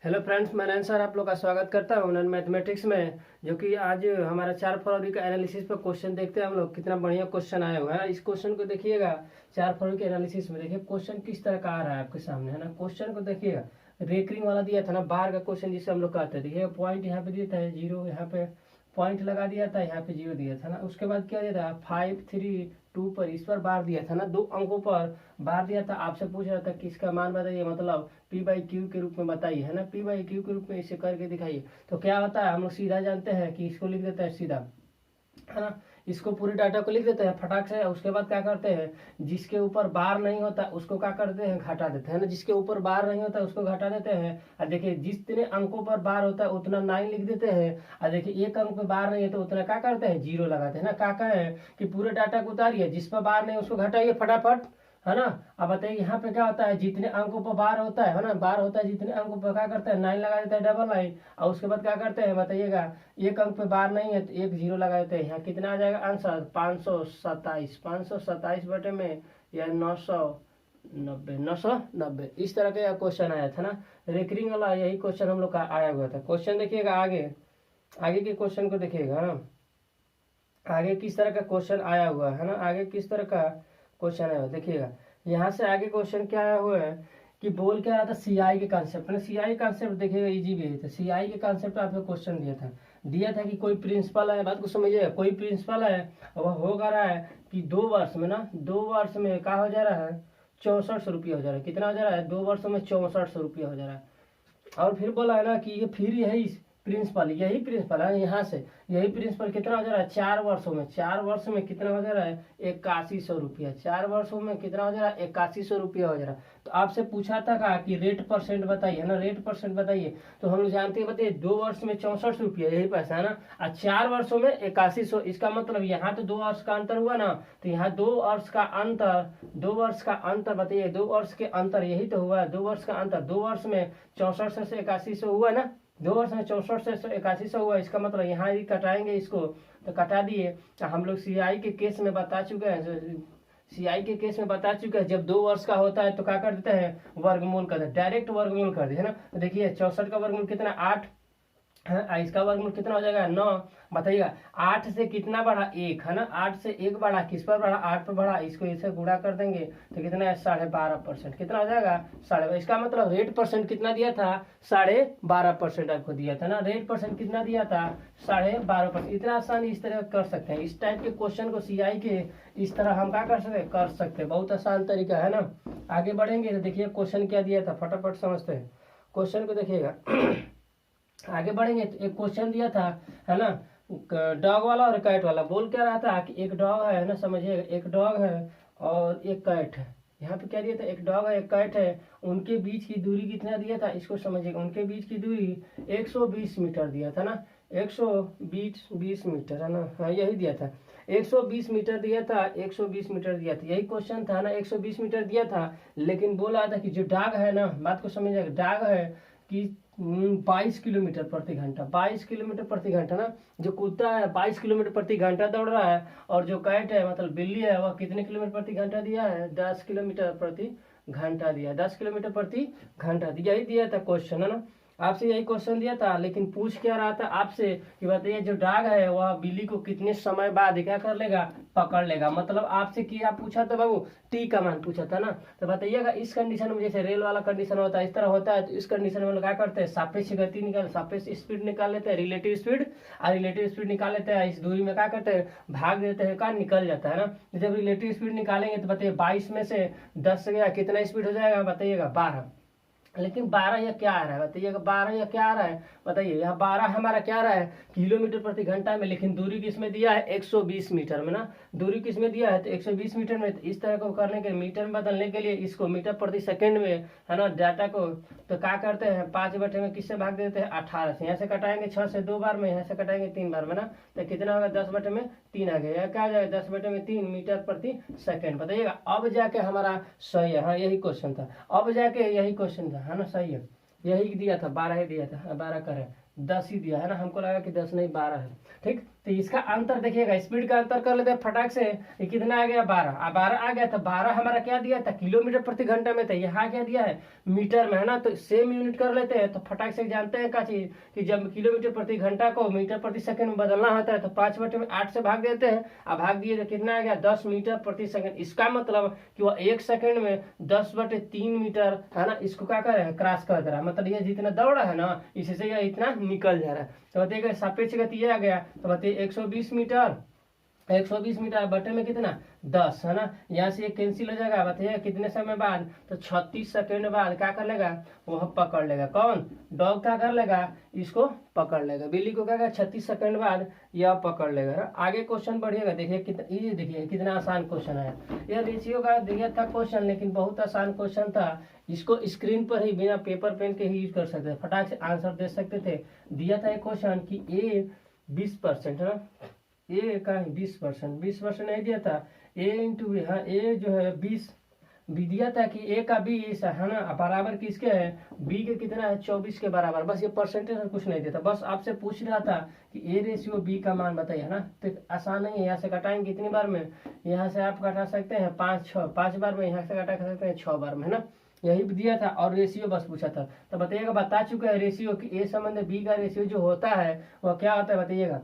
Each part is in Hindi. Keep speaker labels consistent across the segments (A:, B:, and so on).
A: हेलो फ्रेंड्स, मैं नयन सर आप लोग का स्वागत करता हूँ नयन मैथमेटिक्स में। जो कि आज हमारा 4 फरवरी का एनालिसिस पर क्वेश्चन देखते हैं हम लोग। कितना बढ़िया क्वेश्चन आया हुआ है। इस क्वेश्चन को देखिएगा। 4 फरवरी के एनालिसिस में देखिए क्वेश्चन किस तरह का आ रहा है आपके सामने, है ना। क्वेश्चन को देखिएगा, रेकरिंग वाला दिया था ना, बार का क्वेश्चन जिसे हम लोग कहते हैं। देखिए पॉइंट यहाँ पे दिया था 0, यहाँ पे पॉइंट लगा दिया था, यहाँ पे 0 दिया था ना। उसके बाद क्या दिया था 5, 3, 2 पर इस पर बार दिया था ना, 2 अंकों पर बार दिया था। आपसे पूछ रहा था कि इसका मान बताइए, मतलब P/Q के रूप में बताइए, है ना। P/Q के रूप में इसे करके दिखाइए। तो क्या होता है, हम लोग सीधा जानते हैं कि इसको लिख देते हैं सीधा, है ना। इसको पूरी डाटा को लिख देते हैं फटाक से। उसके बाद क्या करते हैं, जिसके ऊपर बार नहीं होता उसको क्या करते हैं, घटा देते हैं ना। जिसके ऊपर बार नहीं होता उसको घटा देते हैं। और देखिए जितने अंकों पर बार होता है उतना 9 लिख देते हैं। और देखिए एक अंक पे बार नहीं है तो उतना क्या करते हैं, 0 लगाते हैं ना। क्या है कि पूरे डाटा को उतारिए, जिस पर बार नहीं उसको घटाइए फटाफट, है ना। अब बताइए यहाँ पे क्या होता है, जितने अंकों पर बार होता है ना, बार होता है जितने अंकों पर क्या करते हैं 9 लगा देते हैं, डबल 9। और उसके बाद क्या करते हैं बताइएगा, एक अंक पे बार नहीं है तो एक 0 लगा देते हैं। यहाँ कितना आ जाएगा आंसर, 527। 527 बटे में या 990 इस तरह का क्वेश्चन आया था ना। रेकरिंग वाला यही क्वेश्चन हम लोग का आया हुआ था। क्वेश्चन देखिएगा आगे, आगे के क्वेश्चन को देखिएगा ना, आगे किस तरह का क्वेश्चन आया हुआ है ना। आगे किस तरह का क्वेश्चन आया हुआ देखिएगा। यहाँ से आगे क्वेश्चन क्या आया हुआ है कि बोल क्या रहा था, सीआई के कॉन्सेप्ट में। सीआई कॉन्सेप्ट देखिएगा इजी भी था। सीआई के कॉन्सेप्ट आपको क्वेश्चन दिया था कि कोई प्रिंसिपल है, बात को समझिए, कोई प्रिंसिपल है वह हो रहा है कि 2 वर्ष में ना, 2 वर्ष में क्या हो जा रहा है, 6400 रुपया हो जा रहा है। कितना हो जा रहा है, 2 वर्षों में 6400 रुपया हो जा रहा है। और फिर बोला है ना कि ये फिर यही प्रिंसिपल है यहाँ से। यही प्रिंसिपल कितना हो जा रहा है, 4 वर्षों में, 4 वर्षों में कितना हो जा रहा है, 8100 रुपया। 4 वर्षों में कितना हो जा रहा है, 8100 रुपया हो जा रहा है। तो आपसे पूछा था कहा कि रेट परसेंट बताइए, है ना, रेट परसेंट बताइए। तो हम लोग जानते हैं, बताइए 2 वर्ष में 64 रुपया यही पैसा है ना, और 4 वर्षों में 8100। इसका मतलब यहाँ तो 2 वर्ष का अंतर हुआ ना, तो यहाँ 2 वर्ष का अंतर, 2 वर्ष का अंतर बताइए, 2 वर्ष के अंतर यही तो हुआ है, 2 वर्ष का अंतर। 2 वर्ष में 6400 से 8100 हुआ ना, 2 वर्ष में 64 से 8100 हुआ। इसका मतलब यहाँ ही कटाएंगे इसको, तो कटा दिए। तो हम लोग सीआई के केस में बता चुके हैं, सीआई के केस में बता चुके हैं, जब 2 वर्ष का होता है तो क्या कर देते हैं, वर्गमूल कर देते, डायरेक्ट वर्गमूल कर दे, है ना। तो देखिए 64 का वर्गमूल कितना, 8 है। इसका वर्गमूल कितना हो जाएगा, 9। बताइएगा 8 से कितना बढ़ा, 1, है ना। 8 से 1 बढ़ा, किस पर बढ़ा, 8 पर बढ़ा। इसको इसे गुणा कर देंगे तो कितना है, 12.5%। कितना हो जाएगा, 12.5। इसका मतलब रेट परसेंट कितना दिया था, 12.5% आपको दिया था ना। रेट परसेंट कितना दिया था, 12.5%। इतना आसान इस तरह कर सकते हैं। इस टाइप के क्वेश्चन को सीआई के इस तरह हम क्या कर सकते हैं। बहुत आसान तरीका है ना। आगे बढ़ेंगे तो देखिए क्वेश्चन क्या दिया था, फटाफट समझते हैं क्वेश्चन को। देखिएगा आगे बढ़ेंगे तो एक क्वेश्चन दिया था, है ना, डॉग वाला और कैट वाला। बोल क्या रहा था कि एक डॉग है ना, समझिएगा, एक डॉग है और एक कैट है। यहाँ पे क्या दिया था, एक डॉग है एक कैट है, उनके बीच की दूरी कितना दिया था, इसको समझिएगा। उनके बीच की दूरी 120 मीटर दिया था ना, 120 मीटर, है ना। हाँ यही दिया था, 120 मीटर दिया था, 120 मीटर दिया था। यही क्वेश्चन था ना, 120 मीटर दिया था। लेकिन बोला था कि जो डॉग है ना, बात को समझिएगा, डॉग है कि 22 किलोमीटर प्रति घंटा, 22 किलोमीटर प्रति घंटा ना। जो कुत्ता है 22 किलोमीटर प्रति घंटा दौड़ रहा है, और जो कैट है मतलब बिल्ली है वह कितने किलोमीटर प्रति घंटा दिया है, 10 किलोमीटर प्रति घंटा दिया, 10 किलोमीटर प्रति घंटा दिया। यही दिया था क्वेश्चन, है ना। आपसे यही क्वेश्चन दिया था, लेकिन पूछ क्या रहा था आपसे कि बताइए जो डॉग है वह बिल्ली को कितने समय बाद क्या कर लेगा, पकड़ लेगा। मतलब आपसे क्या पूछा था बाबू, टी का मान पूछा था ना। तो बताइएगा इस कंडीशन में, जैसे रेल वाला कंडीशन होता है इस तरह होता है, तो इस कंडीशन में क्या करते हैं, सापेक्ष गति निकाल, सापेक्ष स्पीड निकाल लेते हैं, रिलेटिव स्पीड, और रिलेटिव स्पीड निकाल लेते हैं। इस दूरी में क्या करते हैं, भाग देते हैं, का निकल जाता है ना। जब रिलेटिव स्पीड निकालेंगे तो बताइए 22 में से 10 गया, कितना स्पीड हो जाएगा बताइएगा, 12। लेकिन 12 यह क्या आ रहा है बताइएगा, 12 यह क्या आ रहा है बताइए। यहाँ 12 हमारा क्या आ रहा है, किलोमीटर प्रति घंटा में, लेकिन दूरी किसमें दिया है, 120 मीटर में ना। दूरी किसमें दिया है, तो 120 मीटर में। तो इस तरह को करने के मीटर में बदलने के लिए इसको मीटर प्रति सेकंड में, है ना, डाटा को, तो क्या करते हैं 5 बटे में किससे भाग देते हैं, 18 से। यहाँ से कटाएंगे 6 से 2 बार में, यहाँ से कटाएंगे 3 बार में ना। तो कितना होगा, 10 बटे में 3 आ गया। क्या आ जाएगा, 10 बटे में 3 मीटर प्रति सेकंड। बताइएगा अब जाके हमारा सही है। हाँ यही क्वेश्चन था, अब जाके यही क्वेश्चन था, है ना, सही है। यही दिया था, 12 ही दिया था, 12 कर है, 10 ही दिया है ना। हमको लगा कि 10 नहीं 12 है, ठीक। तो इसका अंतर देखिएगा, स्पीड का अंतर कर लेते हैं फटाक से। ये कितना आ गया 12, 12 आ गया। तो 12 हमारा क्या दिया था, किलोमीटर प्रति घंटा में था, यहाँ क्या दिया है मीटर में, है ना। तो सेम यूनिट कर लेते हैं। तो फटाक से जानते हैं क्या चीज कि जब किलोमीटर प्रति घंटा को मीटर प्रति सेकंड में बदलना होता है तो 5/8 से भाग देते हैं। अब भाग दिए तो कितना आ गया 10 मीटर प्रति सेकंड। इसका मतलब कि वह 1 सेकंड में 10/3 मीटर, है ना, इसको क्या कर रहे हैं क्रॉस कर दे रहा है। मतलब ये जितना दौड़ा है ना इससे ये इतना निकल जा रहा है। तो बताइएगा सापेक्ष गति ये आ गया। तो बताइए 120 मीटर, 120 मीटर बटे में कितना 10, है ना। यहाँ से ये कैंसिल हो जाएगा। बताइए कितने समय बाद, तो 36 सेकंड बाद क्या कर लेगा, वह पकड़ लेगा। कौन, डॉग क्या कर लेगा, इसको पकड़ लेगा। बिल्ली को क्या 36 सेकंड बाद यह पकड़ लेगा ना। आगे क्वेश्चन बढ़िएगा, देखिए कितना, ये देखिए कितना आसान क्वेश्चन है। यह रेशियो का दिया था क्वेश्चन, लेकिन बहुत आसान क्वेश्चन था। इसको स्क्रीन पर ही बिना पेपर पेन के ही यूज कर सकते थे, फटाक से आंसर दे सकते थे। दिया था एक क्वेश्चन कि ए 20%, है ना, ए का 20%, 20% नहीं दिया था, ए इंटू बी, हाँ ए जो है 20 भी दिया था कि ए का 20, है ना, बराबर किसके है, बी के कितना है 24 के बराबर। बस ये परसेंटेज कुछ नहीं देता, बस आपसे पूछ रहा था कि ए रेशियो बी का मान बताइए, है ना। तो आसान नहीं है। यहाँ से घटाएंगे कितनी बार में, यहाँ से आप घटा सकते हैं 5 बार में, यहाँ से घटा सकते हैं 6 बार में, है ना। यही दिया था और रेशियो बस पूछा था। तो बताइएगा, बता चुके हैं रेशियो कि ए संबंध बी का रेशियो जो होता है वह क्या होता है, बताइएगा।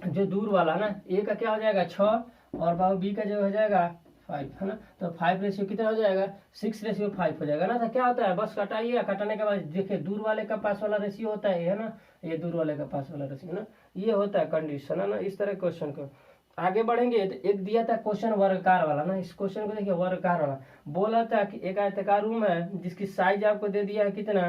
A: जो दूर वाला ना, ए का क्या हो जाएगा 6 और बाबू बी का जो हो जाएगा 5, है ना। तो 5 रेशियो कितना हो जाएगा 6/5 हो जाएगा ना। तो क्या होता है, बस कटाइए, कटाने के बाद देखिए दूर वाले का पास वाला रेशियो होता है ना, ये दूर वाले का पास वाला रेशियो ना, ये होता है कंडीशन, है ना। इस तरह क्वेश्चन को आगे बढ़ेंगे। तो एक दिया था क्वेश्चन वर्गाकार वाला ना, इस क्वेश्चन को देखिए वर्गाकार वाला। बोला था कि एक आयताकार रूम है जिसकी साइज आपको दे दिया है कितना,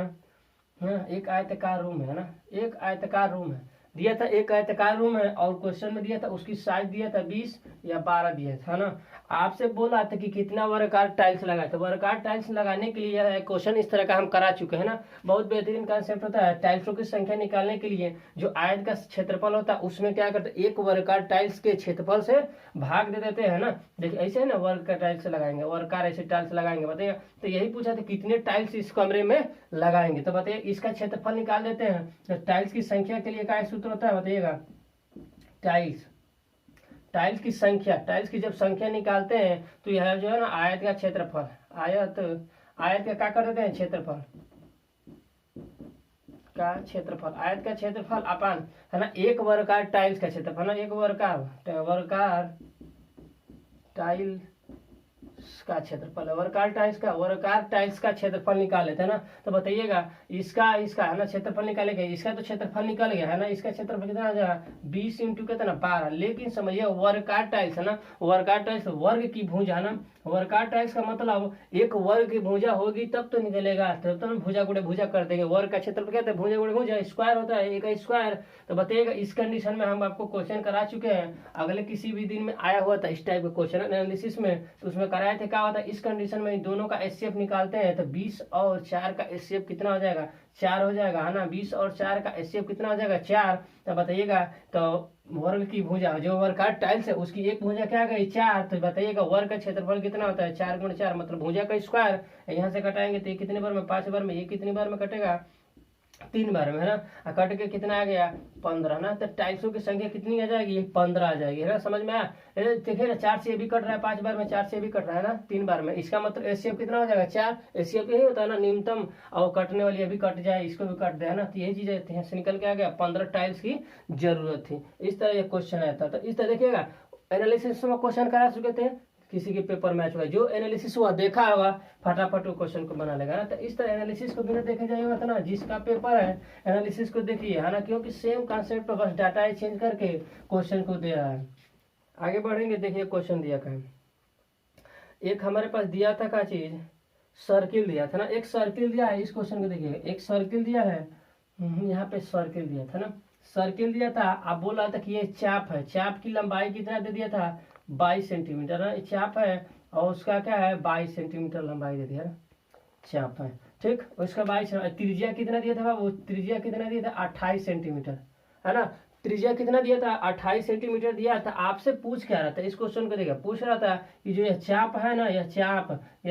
A: हाँ एक आयताकार रूम है ना, एक आयताकार रूम है दिया था, एक आयताकार रूम है और क्वेश्चन में दिया था उसकी साइज दिया था 20 या 12 दिया था ना। आपसे बोला था कि कितना वर्गाकार टाइल्स लगाए। तो वर्गाकार टाइल्स लगाने के लिए क्वेश्चन इस तरह का हम करा चुके हैं ना। बहुत बेहतरीन कंसेप्ट होता है। टाइल्सों की संख्या निकालने के लिए जो आयत का क्षेत्रफल होता है उसमें क्या करते हैं, एक वर्गाकार टाइल्स के क्षेत्रफल से भाग दे देते हैं ना। देखिए ऐसे है ना, वर्ग का टाइल्स लगाएंगे, वर्गाकार ऐसे टाइल्स लगाएंगे, बताइए। तो यही पूछा था कितने टाइल्स इस कमरे में लगाएंगे। तो बताइए इसका क्षेत्रफल निकाल देते हैं। तो टाइल्स की संख्या के लिए क्या सूत्र होता है, बताइएगा। टाइल्स की संख्या, टाइल्स की जब संख्या निकालते हैं तो यह जो है ना आयत का क्षेत्रफल, आयत का क्या कर देते हैं क्षेत्रफल का क्षेत्रफल, आयत का क्षेत्रफल अपन, है ना, एक वर्गाकार टाइल्स का क्षेत्रफल ना, एक वर्गाकार टाइल का क्षेत्रफल, वर्गाकार टाइल्स का क्षेत्रफल निकाल लेते हैं ना। तो बताइएगा इसका है ना क्षेत्रफल निकालेगा, इसका तो क्षेत्रफल निकल गया है ना, इसका क्षेत्रफल कितना आ जाएगा 20 इंटू कितना 12। लेकिन समझिए वर्गाकार टाइल्स है ना, वर्गाकार टाइल्स वर्ग की भुजा है ना, वर्गाकार टाइल्स का मतलब एक वर्ग की भुजा होगी तब तो निकलेगा, तब तो भुजा गुणे भुजा कर देंगे। वर्ग का क्षेत्रफल कहते हैं भुजा गुणे भुजा, स्क्वायर होता है एक स्क्वायर। तो बताइएगा इस कंडीशन में हम आपको क्वेश्चन करा चुके हैं, अगले किसी भी दिन में आया हुआ था इस टाइप का क्वेश्चन एनालिसिस में, तो उसमें कराए थे। क्या होता है इस कंडीशन में दोनों का एचसीएफ निकालते हैं तो 20 और 4 का एचसीएफ कितना हो जाएगा 4 हो जाएगा, है ना। 20 और 4 का एचसीएफ कितना हो जाएगा 4। तो बताइएगा तो वर्ग की भुजा जो वर्गाकार टाइल्स है उसकी एक भुजा क्या गई 4। तो बताइएगा वर्ग का क्षेत्रफल कितना होता है 4 × 4 मतलब भुजा का स्क्वायर। यहाँ से कटाएंगे तो ये कितने बार में 5 बार में, ये कितनी बार में कटेगा 3 बार में, है ना। कट के कितना आ गया 15 ना। तो टाइल्सों की संख्या कितनी आ जाएगी 15 आ जाएगी, है ना। समझ में आया। देखिए ना 4 से भी कट रहा है 5 बार में, 4 से भी कट रहा है ना 3 बार में। इसका मतलब एचसीएफ कितना हो जाएगा 4। एचसीएफ यही होता है ना न्यूनतम, और कटने वाली अभी कट जाए इसको भी कट दे, है ना। तो यही चीज यहाँ से निकल के आ गया 15 टाइल्स की जरूरत थी। इस तरह ये क्वेश्चन आया था। तो इस तरह देखिएगा एनालिसिस में क्वेश्चन करा चुके थे, किसी के पेपर मैच हुआ जो एनालिसिस हुआ देखा होगा फटाफट वो क्वेश्चन को बना लेगा ना। तो इस तरह एनालिसिस को बिना देखे जाएगा था ना, जिसका पेपर है एनालिसिस को देखिए, है ना, क्योंकि सेम कॉन्सेप्ट पर बस डाटा चेंज करके क्वेश्चन को दे रहा है। आगे बढ़ेंगे, देखिए क्वेश्चन दिया था एक हमारे पास दिया था क्या चीज, सर्किल दिया था ना। एक सर्किल दिया है, इस क्वेश्चन को देखिए, एक सर्किल दिया है, यहाँ पे सर्किल दिया था ना, सर्किल दिया था। आप बोल रहा था कि ये चाप है, चाप की लंबाई कितना दे दिया था 22 सेंटीमीटर है, चाप है और उसका क्या है 22 सेंटीमीटर लंबाई दे दिया, चाप है ठीक। उसका 22 त्रिज्या कितना दिया था वो, त्रिज्या कितना दिया था 28 सेंटीमीटर, है ना। त्रिज्या कितना दिया था, 28 सेंटीमीटर दिया था। आपसे पूछ क्या रहा था, इस क्वेश्चन को देखिए, पूछ रहा था कि जो यह चाप है ना, यह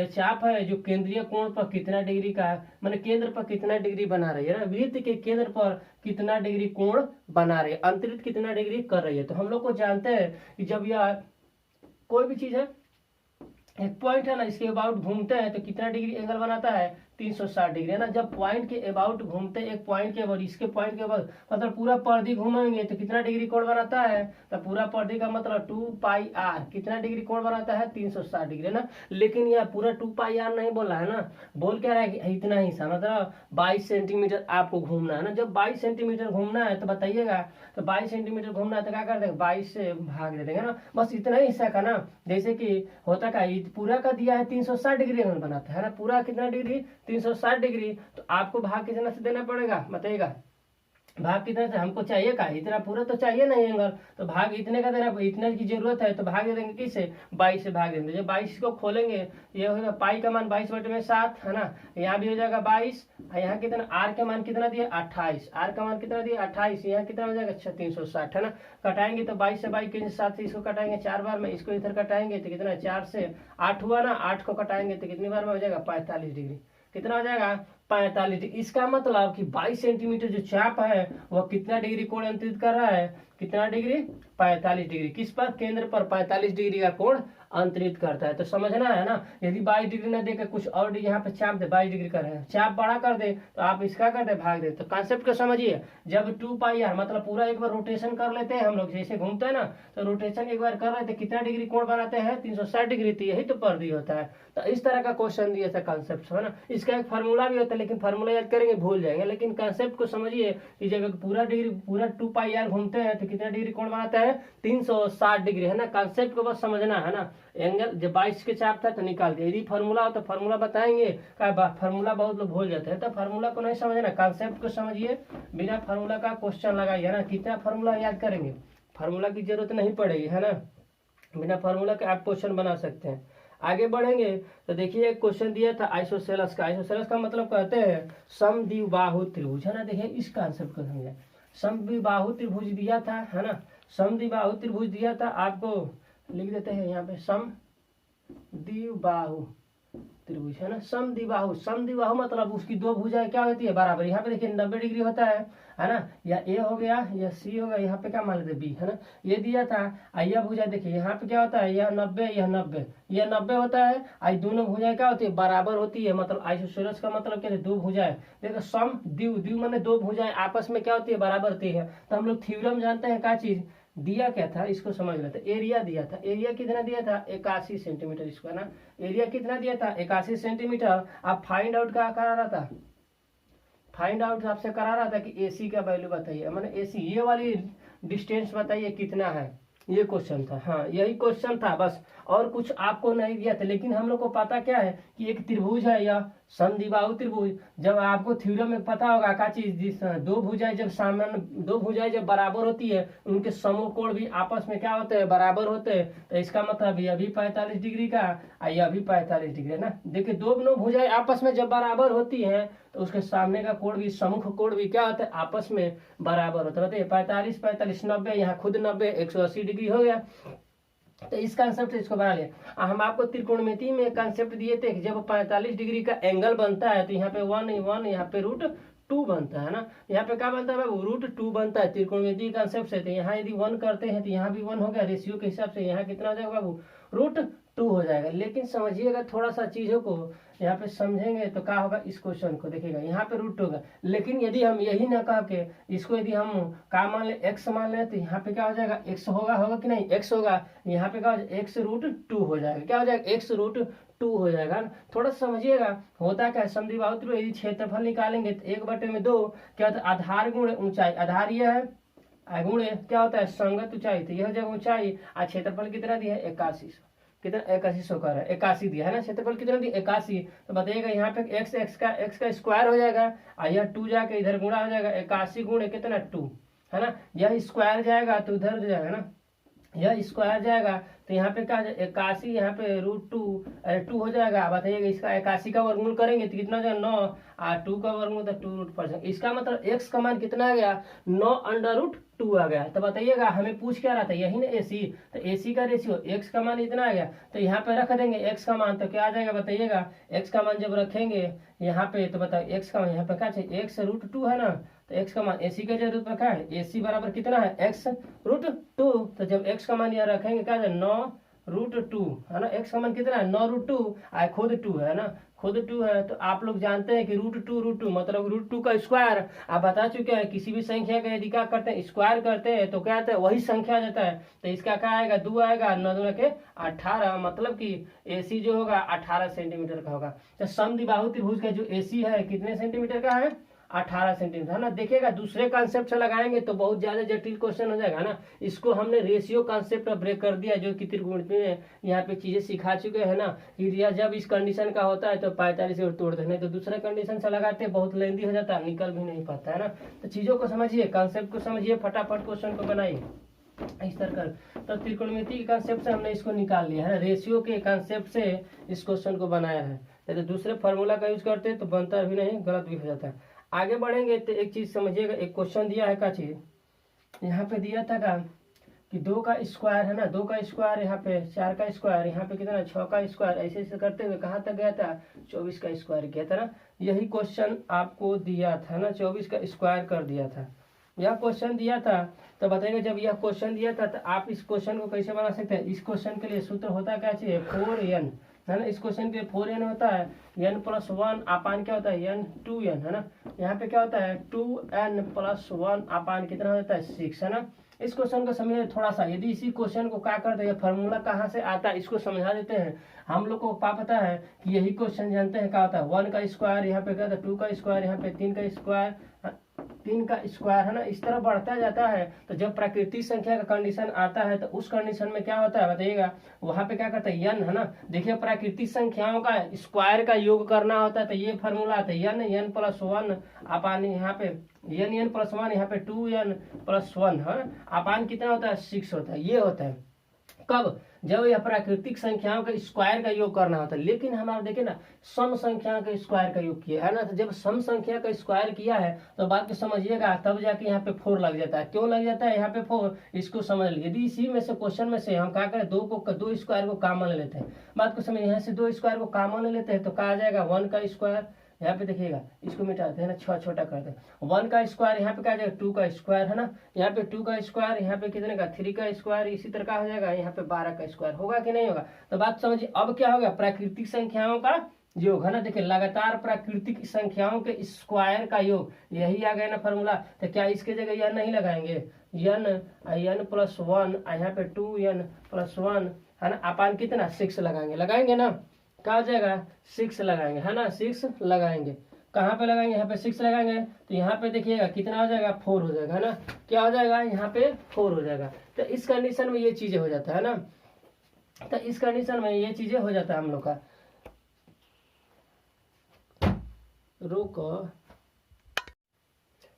A: चाप है जो केंद्रीय कोण पर कितना डिग्री का है, माने केंद्र पर कितना डिग्री बना रही है ना, वृत्त के केंद्र पर कितना डिग्री कोण बना रही है, अंतरित कितना डिग्री कर रही है। तो हम लोग को जानते हैं कि जब यह कोई भी चीज है, एक पॉइंट है ना, इसके अबाउट घूमते हैं तो कितना डिग्री एंगल बनाता है, 360 डिग्री है ना। जब पॉइंट के अबाउट घूमते हैं, एक पॉइंट के अबाउट, इसके पॉइंट के अबाउट मतलब पूरा परिधि घूमेंगे तो कितना डिग्री कोण बनाता है, तो पूरा परिधि का मतलब 2πr कितना डिग्री कोण बनाता है, 360 डिग्री है ना। लेकिन यह पूरा 2πr नहीं बोला है ना, बोल क्या रहा है कि इतना ही सा मतलब 22 सेंटीमीटर आपको घूमना है ना। जब 22 सेंटीमीटर घूमना है तो बताइएगा, तो 22 सेंटीमीटर घूमना है तो क्या कर देंगे, 22 से भाग दे देंगे ना, बस इतना ही हिस्सा का ना। जैसे कि होता का पूरा का दिया है 360 डिग्री एंगल बनाता है ना, पूरा कितना डिग्री, 360 डिग्री। तो आपको भाग कितना से देना पड़ेगा बताइएगा, भाग कितने से हमको चाहिए का, इतना पूरा तो चाहिए नहीं एंगल, तो भाग इतने का देना, इतने की जरूरत है तो भाग दे देंगे किससे, 22 से भाग देंगे। जब 22 को खोलेंगे ये होगा पाई का मान 22/7 है ना, यहाँ भी हो जाएगा 22, यहाँ कितना आर का मान कितना दिया 28, आर का मान कितना दिया 28, यहाँ कितना हो जाएगा 360 है ना। कटाएंगे तो 22 से 22 के 7 से इसको कटाएंगे 4 बार में, इसको इधर कटाएंगे तो कितना 4 से 8 हुआ ना, 8 को कटाएंगे तो कितनी बार में हो जाएगा 45 डिग्री, कितना हो जाएगा 45 डिग्री। इसका मतलब कि 22 सेंटीमीटर जो चाप है वह कितना डिग्री कोण अंतरित कर रहा है, कितना डिग्री 45 डिग्री, किस पर, केंद्र पर 45 डिग्री का कोण अंतरित करता है। तो समझना है ना, यदि 22 डिग्री न देकर कुछ और यहाँ पे चाप दे, 22 डिग्री कर रहे हैं, चाप बड़ा कर दे तो आप इसका कर दे भाग दे। तो कॉन्सेप्ट को समझिए, जब 2πr मतलब पूरा एक बार रोटेशन कर लेते हैं हम लोग, जैसे घूमते हैं ना, तो रोटेशन एक बार कर रहे थे कितना डिग्री कोण बनाते हैं, 360 डिग्री, तो यही तो परिधि होता है। तो इस तरह का क्वेश्चन दिया था कॉन्सेप्ट है ना। इसका एक फार्मूला भी होता है, लेकिन फार्मूला याद करेंगे भूल जाएंगे, लेकिन कॉन्सेप्ट को समझिए कि जब पूरा 2πr घूमते हैं तो कितना डिग्री कोण बनाता है, 360 डिग्री है ना। कॉन्सेप्ट को बस समझना है ना। एंगल जब 22 के चाप था तो निकाल दिया, यदि फार्मूला हो तो फार्मूला बताएंगे, फार्मूला बहुत लोग भूल जाते हैं, तो फार्मूला को नहीं समझना, कॉन्सेप्ट को समझिए, बिना फार्मूला का क्वेश्चन लगाइए ना। कितना फार्मूला याद करेंगे, फार्मूला की जरूरत नहीं पड़ेगी है ना, बिना फार्मूला के आप क्वेश्चन बना सकते हैं। आगे बढ़ेंगे तो देखिए एक क्वेश्चन दिया था आइसोसेलेस का। आइसोसेलेस का मतलब कहते हैं समद्विबाहु त्रिभुज है ना। देखिए इस कॉन्सेप्ट को समझे, समद्विबाहु त्रिभुज दिया था है ना, समद्विबाहु त्रिभुज दिया था, आपको लिख देते हैं यहाँ पे समद्विबाहु त्रिभुज है ना। समद्विबाहु, समद्विबाहु मतलब उसकी दो भुजाएं क्या होती है, बराबर। यहाँ पे देखिए 90 डिग्री होता है ना, या ए हो गया या सी हो गया, यहाँ पे क्या मान लेते बी है ना, ये दिया था। यह भुजा देखिए यहाँ पे क्या होता है, यह 90 यह 90, यह 90 होता है, आई दोनों भुजाएं क्या होती है, बराबर होती है। मतलब आइसोसेलेस का मतलब क्या है, दो भुजाएं। देखो सम द्वि, द्वि माने दो भुजाएं आपस में क्या होती है, बराबर होती है। तो हम लोग थ्योरम जानते हैं क्या चीज दिया क्या था, इसको समझ लेते। एरिया दिया था, एरिया कितना दिया था 81 सेंटीमीटर, इसको है ना, एरिया कितना दिया था 81 सेंटीमीटर। आप फाइंड आउट क्या करा रहा था, फाइंड आउट आपसे करा रहा था कि एसी का वैल्यू बताइए, मैंने एसी ये वाली डिस्टेंस बताइए कितना है, ये क्वेश्चन था। हाँ यही क्वेश्चन था बस, और कुछ आपको नहीं दिया था। लेकिन हम लोग को पता क्या है कि एक त्रिभुज है या समद्विबाहु त्रिभुज, जब आपको थ्योरम में पता होगा क्या चीज, जिस दो भुजाएं जब सामान्य, दो भुजाएं जब बराबर होती है उनके समकोण भी आपस में क्या होते हैं, बराबर होते हैं। तो इसका मतलब यह भी 45 डिग्री का और यह भी 45 डिग्री है ना। देखिए दोनों भुजाएं आपस में जब बराबर होती है तो उसके सामने का कोण भी, सम्मुख कोण भी क्या होता है, आपस में बराबर होता है। बताइए 45 45 90, यहाँ खुद 90, 180 डिग्री हो गया। तो इस कंसेप्ट से इसको बना लिया। हम आपको त्रिकोणमिति में कंसेप्ट दिए थे कि जब 45 डिग्री का एंगल बनता है तो यहाँ पे 1 यहाँ पे √2 बनता है ना, यहाँ पे क्या बनता है बाबू, √2 बनता है त्रिकोणमिति कंसेप्ट से। तो यहाँ यदि 1 करते हैं तो यहाँ भी 1 हो गया, रेशियो के हिसाब से यहाँ कितना हो जाएगा बाबू, √2 हो जाएगा। लेकिन समझिएगा थोड़ा सा चीजों को यहाँ पे समझेंगे तो क्या होगा, इस क्वेश्चन को देखिएगा, यहाँ पे √2 होगा। लेकिन यदि हम यही ना कह के इसको यदि हम क्या मान ले, x मान ले, तो यहाँ पे क्या हो जाएगा, x होगा कि नहीं, x होगा, यहाँ पे क्या हो जाएगा, x √2 हो जाएगा, क्या हो जाएगा, x √2 हो जाएगा। थोड़ा समझिएगा होता क्या है, समद्विबाहु त्रिभुज यदि क्षेत्रफल निकालेंगे तो 1/2 क्या होता है, आधार गुणे ऊंचाई, आधार ये है गुणे क्या होता है, संगत ऊंचाई, तो यह हो जाएगा ऊंचाई, और क्षेत्रफल कितना दिया है 81, कितना 81 कर रहा है, 81 दिया है ना, क्षेत्रफल कितना दिया 81। तो बताइएगा यहाँ पे x का स्क्वायर हो जाएगा, और यह 2 जाके इधर गुणा हो जाएगा, 81 गुणे कितना 2 है ना, यह स्क्वायर जाएगा तो उधर जाएगा ना, यह स्क्वायर जाएगा तो यहाँ पे क्या 81, यहाँ पे √2 2 हो जाएगा। बताइएगा इसका 81 का वर्गमूल करेंगे तो कितना हो जाएगा 9, और 2 का वर्गमूल तो 2√5। इसका मतलब x का मान कितना आ गया 9√2 आ गया। तो बताइएगा हमें पूछ क्या रहा था, यही ना AC, तो AC का रेशियो x का मान इतना आ गया, तो यहाँ पे रख देंगे x का मान, तो क्या आ जाएगा बताइएगा। x का मान जब रखेंगे यहाँ पे तो बताओ x का मान यहाँ पे क्या चाहिए x√2 है ना, तो x का मान AC के जरूरत पर क्या है AC बराबर कितना है x√2। तो जब x का मान यहाँ रखेंगे क्या है 9√2 है ना, x का मान कितना है 9√2, आए खुद 2 है ना, खुद 2 है। तो आप लोग जानते हैं कि √2 मतलब √2 का स्क्वायर आप बता चुके हैं। किसी भी संख्या का यदि क्या करते हैं स्क्वायर करते हैं तो क्या आता है वही संख्या आ जाता है। तो इसका क्या आएगा 2 आएगा, 9 दूना के 18, मतलब कि AC जो होगा 18 सेंटीमीटर का होगा। तो समद्विबाहु त्रिभुज का जो AC है कितने सेंटीमीटर का है 18 सेंटीमीटर है ना। देखिएगा दूसरे कॉन्सेप्ट से लगाएंगे तो बहुत ज्यादा जटिल क्वेश्चन हो जाएगा ना। इसको हमने रेशियो कॉन्सेप्ट ब्रेक कर दिया, जो कि त्रिकोणमिति में यहाँ पे चीजें सिखा चुके हैं ना कि जब इस कंडीशन का होता है तो 45 और तोड़ देना, तो दूसरे कंडीशन से लगाते बहुत लेंदी हो जाता है, निकल भी नहीं पाता है ना। तो चीजों को समझिए, कॉन्सेप्ट को समझिए, फटाफट क्वेश्चन को बनाइए इस तरह कर। तो त्रिकोणमिति के कॉन्सेप्ट से हमने इसको निकाल लिया है, रेशियो के कॉन्सेप्ट से इस क्वेश्चन को बनाया है। तो दूसरे फार्मूला का यूज करते तो बनता भी नहीं, गलत भी हो जाता है। आगे बढ़ेंगे तो एक चीज समझिएगा, एक क्वेश्चन दिया है का चीज यहाँ पे दिया था का कि 2 का स्क्वायर है ना, 2 का स्क्वायर यहाँ पे 4 का स्क्वायर यहाँ पे कितना 6 का स्क्वायर, ऐसे ऐसे करते हुए कहाँ तक गया था 24 का स्क्वायर किया था ना। यही क्वेश्चन आपको दिया था ना, 24 का स्क्वायर कर दिया था, यह क्वेश्चन दिया था। तो बताइए जब यह क्वेश्चन दिया था तो आप इस क्वेश्चन को कैसे बना सकते हैं। इस क्वेश्चन के लिए सूत्र होता क्या चाहिए 4n है ना, इस क्वेश्चन के 4n होता है n+1 अपान क्या होता है n2n है ना। यहाँ पे क्या होता है 2n+1 अपान कितना होता है 6 है ना। इस क्वेश्चन को समझिए थोड़ा सा, यदि इसी क्वेश्चन को क्या करते हैं फार्मूला कहाँ से आता है इसको समझा देते हैं। हम लोग को पता है कि यही क्वेश्चन जानते हैं क्या होता है 1 का स्क्वायर, यहाँ पे क्या होता है 2 का स्क्वायर, यहाँ पे 3 का स्क्वायर, 3 का स्क्वायर है ना, इस तरह बढ़ता जाता है। तो जब प्राकृतिक संख्या का कंडीशन आता है तो उस कंडीशन में क्या होता है बताइएगा, वहां पे क्या करता है n है ना। देखिए प्राकृतिक संख्याओं का स्क्वायर का योग करना होता है तो ये फार्मूला आता है n+1 अपान यहाँ पे n+1 यहाँ पे 2n+1 है, अपान कितना होता है 6 होता है। ये होता है कब, जब यह प्राकृतिक संख्याओं का स्क्वायर का योग करना होता है। लेकिन हमारा देखिए ना सम संख्या का स्क्वायर का योग किया है ना, तो जब सम संख्या का स्क्वायर किया है तो बात को समझिएगा, तब जाके यहाँ पे 4 लग जाता है। क्यों लग जाता है यहाँ पे 4, इसको समझ लीजिए। यदि इसी में से क्वेश्चन में से हम क्या करें 2 स्क्वायर को कॉमन ले लेते हैं, बात को समझ, यहाँ से 2 स्क्वायर को कॉमन ले लेते हैं तो क्या आ जाएगा 1 का स्क्वायर, यहाँ पे देखिएगा इसको मिटाते हैं ना, छोटा करते हैं 1 का स्क्वायर, यहाँ पे क्या आ जाएगा 2 का स्क्वायर है ना, यहाँ पे 2 का स्क्वायर, यहाँ पे कितने का 3 का स्क्वायर, इसी तरह का हो जाएगा यहाँ पे 12 का स्क्वायर, होगा कि नहीं होगा। तो बात समझिए अब क्या होगा प्राकृतिक संख्याओं का योग है ना। देखिए लगातार प्राकृतिक संख्याओं के स्क्वायर का योग, यही आ गया ना फॉर्मूला। तो क्या इसके जगह यह नहीं लगाएंगे n+1 यहाँ पे 2n+1 है ना, अपान कितना 6 लगाएंगे ना, क्या हो जाएगा 6 लगाएंगे है ना, 6 लगाएंगे। कहाँ पे लगाएंगे यहाँ पे 6 लगाएंगे तो यहाँ पे देखिएगा कितना हो जाएगा 4 हो जाएगा है ना, क्या हो जाएगा यहाँ पे 4 हो जाएगा। तो इस कंडीशन में ये चीजें हो जाता है ना, तो इस कंडीशन में ये चीजें हो जाता है हम लोग का। रोको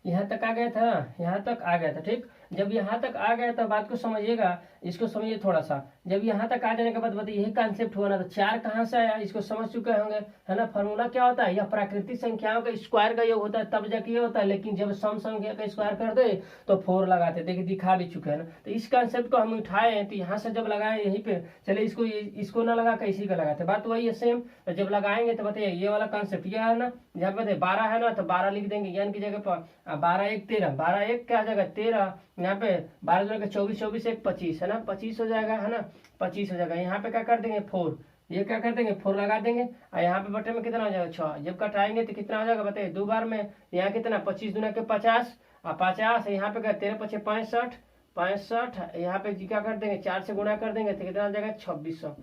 A: यहाँ तक आ गया था ना, यहाँ तक आ गया था ठीक। जब यहाँ तक आ गया तो बात को समझिएगा, इसको समझिए थोड़ा सा। जब यहाँ तक आ जाने के बाद बताइए यही कॉन्सेप्ट हुआ ना, तो 4 कहाँ से आया इसको समझ चुके होंगे है ना। फार्मूला क्या होता है, यह प्राकृतिक संख्याओं का स्क्वायर का योग होता है तब जाके ये होता है। लेकिन जब सम संख्या का स्क्वायर कर दे तो 4 लगाते, देखिए दिखा भी चुके हैं ना। तो इस कॉन्सेप्ट को हम उठाए हैं तो यहाँ से जब लगाए यहीं पे, चले इसको ना लगा कर इसी का लगाते, बात वही है सेम। तो जब लगाएंगे तो बताइए ये वाला कॉन्सेप्ट यह है ना, जहाँ पे 12 है ना तो 12 लिख देंगे n की जगह पर, 12 1 13, 12 1 क्या जगह 13, यहाँ पे 12 जो 24, 24 1 25 है ना, 25 हो जाएगा है ना, 25 हो जाएगा। यहाँ पे क्या कर देंगे 4, ये क्या कर देंगे 4 लगा देंगे, और यहाँ पे बटे में कितना हो जाएगा 6। जब कटाएंगे तो कितना हो जाएगा बताइए 2 बार में, यहाँ कितना 25 दूना के 50 और 50, यहाँ पे क्या 13 5 65, 65 यहाँ पे क्या कर देंगे 4 से गुणा कर देंगे तो कितना हो जाएगा 2600।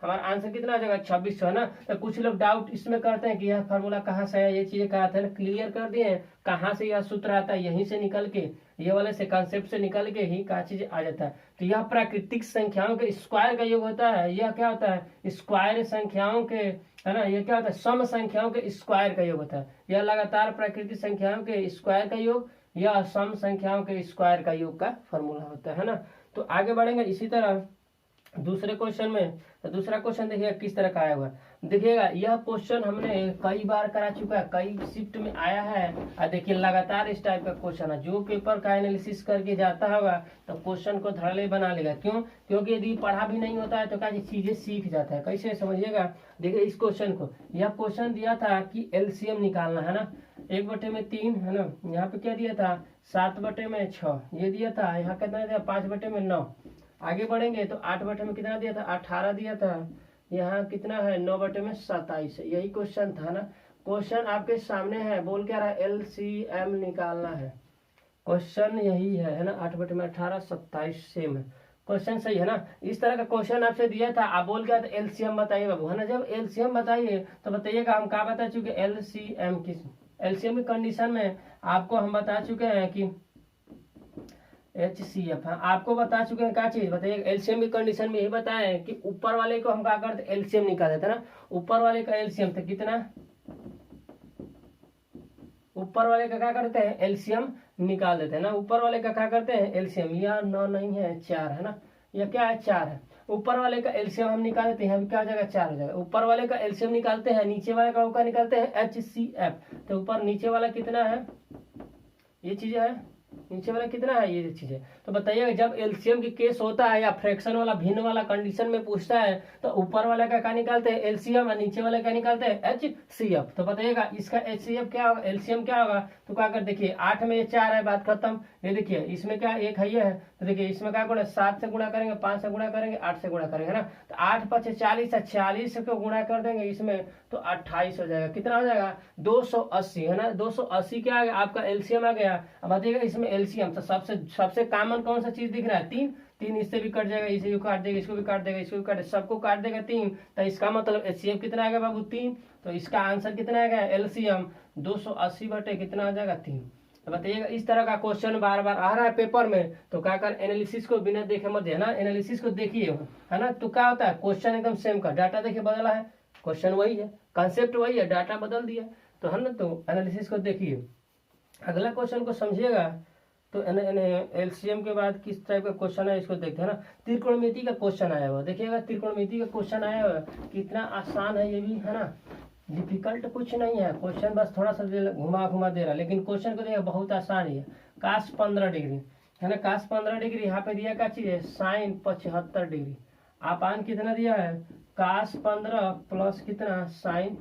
A: हमारा आंसर कितना आ जाएगा 2600 है ना। तो कुछ लोग डाउट इसमें करते हैं कि यह फार्मूला कहाँ से है, ये चीजें कहा था, क्लियर कर दिए कहाँ से यह सूत्र आता है, यहीं से निकल के, ये वाले से कॉन्सेप्ट से निकल के ही क्या चीज आ जाता है। तो यह प्राकृतिक संख्याओं के स्क्वायर का योग होता है। यह क्या होता है स्क्वायर संख्याओं के है ना, ये क्या होता है सम संख्याओं के स्क्वायर का योग होता है। यह लगातार प्राकृतिक संख्याओं के स्क्वायर का योग या सम संख्याओं के स्क्वायर का योग का फॉर्मूला होता है ना। तो आगे बढ़ेंगे इसी तरह दूसरे क्वेश्चन में, तो दूसरा क्वेश्चन देखिएगा किस तरह का आया हुआ है। देखिएगा यह क्वेश्चन हमने कई बार करा चुका है, कई शिफ्ट में आया है, और देखिए लगातार इस टाइप का क्वेश्चन है। जो पेपर का एनालिसिस करके जाता होगा तो क्वेश्चन को धड़ल्ले बना लेगा। क्यों? क्योंकि यदि पढ़ा भी नहीं होता है तो क्या चीजें सीख जाता है। कैसे समझिएगा, देखिए इस क्वेश्चन को, यह क्वेश्चन दिया था कि एलसीएम निकालना है ना, 1/3 है ना, यहाँ पे क्या दिया था 7/6, ये दिया था, यहाँ कितना दिया 5/9। आगे बढ़ेंगे तो 8/में कितना दिया था 18 दिया था, यहाँ कितना है 9/27, यही क्वेश्चन था ना। क्वेश्चन आपके सामने है, बोल क्या रहा है एलसीएम निकालना है, क्वेश्चन यही है ना, 8/18 27 सेम है, क्वेश्चन सही है ना। इस तरह का क्वेश्चन आपसे दिया था, आप बोल क्या एलसीएम बताइए बाबू, है ना। जब एलसीएम बताइए तो बताइएगा हम क्या बता चुके, एलसीएम की, एलसीएम की कंडीशन में आपको हम बता चुके हैं कि HCF, आपको बता चुके हैं क्या चीज बताइए। एलसीएम की कंडीशन में यही बताएं कि ऊपर वाले को हम क्या करते एलसीएम निकाल देते ना, ऊपर वाले का एलसीएम था कितना, ऊपर वाले का क्या करते हैं एलसीएम निकाल देते हैं ना, ऊपर वाले का क्या करते हैं एलसीएम, यह 9 नहीं है 4 है ना, यह क्या है 4 है, ऊपर वाले का एलसीएम हम निकाल देते हैं, क्या हो जाएगा 4 हो जाएगा। ऊपर वाले का एलसीएम निकालते हैं, नीचे वाले का निकालते हैं HCF, तो ऊपर नीचे वाला कितना है, ये चीज है, नीचे वाला कितना है ये चीज है। तो बताइएगा जब एलसीएम की केस होता है या फ्रैक्शन वाला भिन्न वाला कंडीशन में पूछता है तो ऊपर वाले का क्या निकालते हैं एलसीएम और नीचे वाले का निकालते हैं HCF। तो बताइएगा इसका HCF क्या होगा, एलसीएम क्या होगा, तो क्या कर देखिए 8 में ये 4 है, बात खत्म। ये देखिए इसमें क्या एक है, ये है, तो देखिए इसमें क्या गुणा 7 से गुणा करेंगे, 5 से गुणा करेंगे, 8 से गुणा करेंगे ना, तो 8 5 40 है, 40 को गुणा कर देंगे इसमें तो 28 हो जाएगा, कितना हो जाएगा 280 है ना, 280 क्या आ गया आपका एलसीएम आ गया। अब बताइएगा इसमें एलसीएम तो सबसे कॉमन कौन सा चीज दिख रहा है 3, 3 इससे भी कट जाएगा, इसे भी काट देगा, इसको भी काट देगा, इसको भी काट देगा, सबको काट देगा 3, तो इसका मतलब एचसीएफ कितना आ गया बाबू 3, तो इसका आंसर कितना आ गया एलसीएम 280 बटे कितना आ जाएगा 3। तो बताइएगा इस तरह का क्वेश्चन बार बार आ रहा है पेपर में, तो क्या कर एनालिसिस को बिना देखे मत है ना, एनालिसिस को देखिए है ना, तो क्या होता है क्वेश्चन एकदम सेम का, डाटा देखिए बदला है, क्वेश्चन वही है, कंसेप्ट वही है, डाटा बदल दिया, तो है ना, तो एनालिसिस को देखिए। अगला क्वेश्चन को समझिएगा, तो एलसीएम के बाद किस टाइप का क्वेश्चन है इसको देखते हैं ना। त्रिकोणमिति का क्वेश्चन आया हुआ, देखिएगा त्रिकोणमिति का क्वेश्चन आया हुआ, कितना आसान है ये भी है ना, डिफिकल्ट कुछ नहीं है क्वेश्चन, बस थोड़ा सा घुमा घुमा दे रहा है, लेकिन क्वेश्चन को देखिए बहुत आसान ही है। काश 15 डिग्री है ना, काश 15 डिग्री, यहाँ पे दिया क्या चीज है साइन 75 डिग्री, आपान कितना दिया है काश 15 प्लस कितना साइन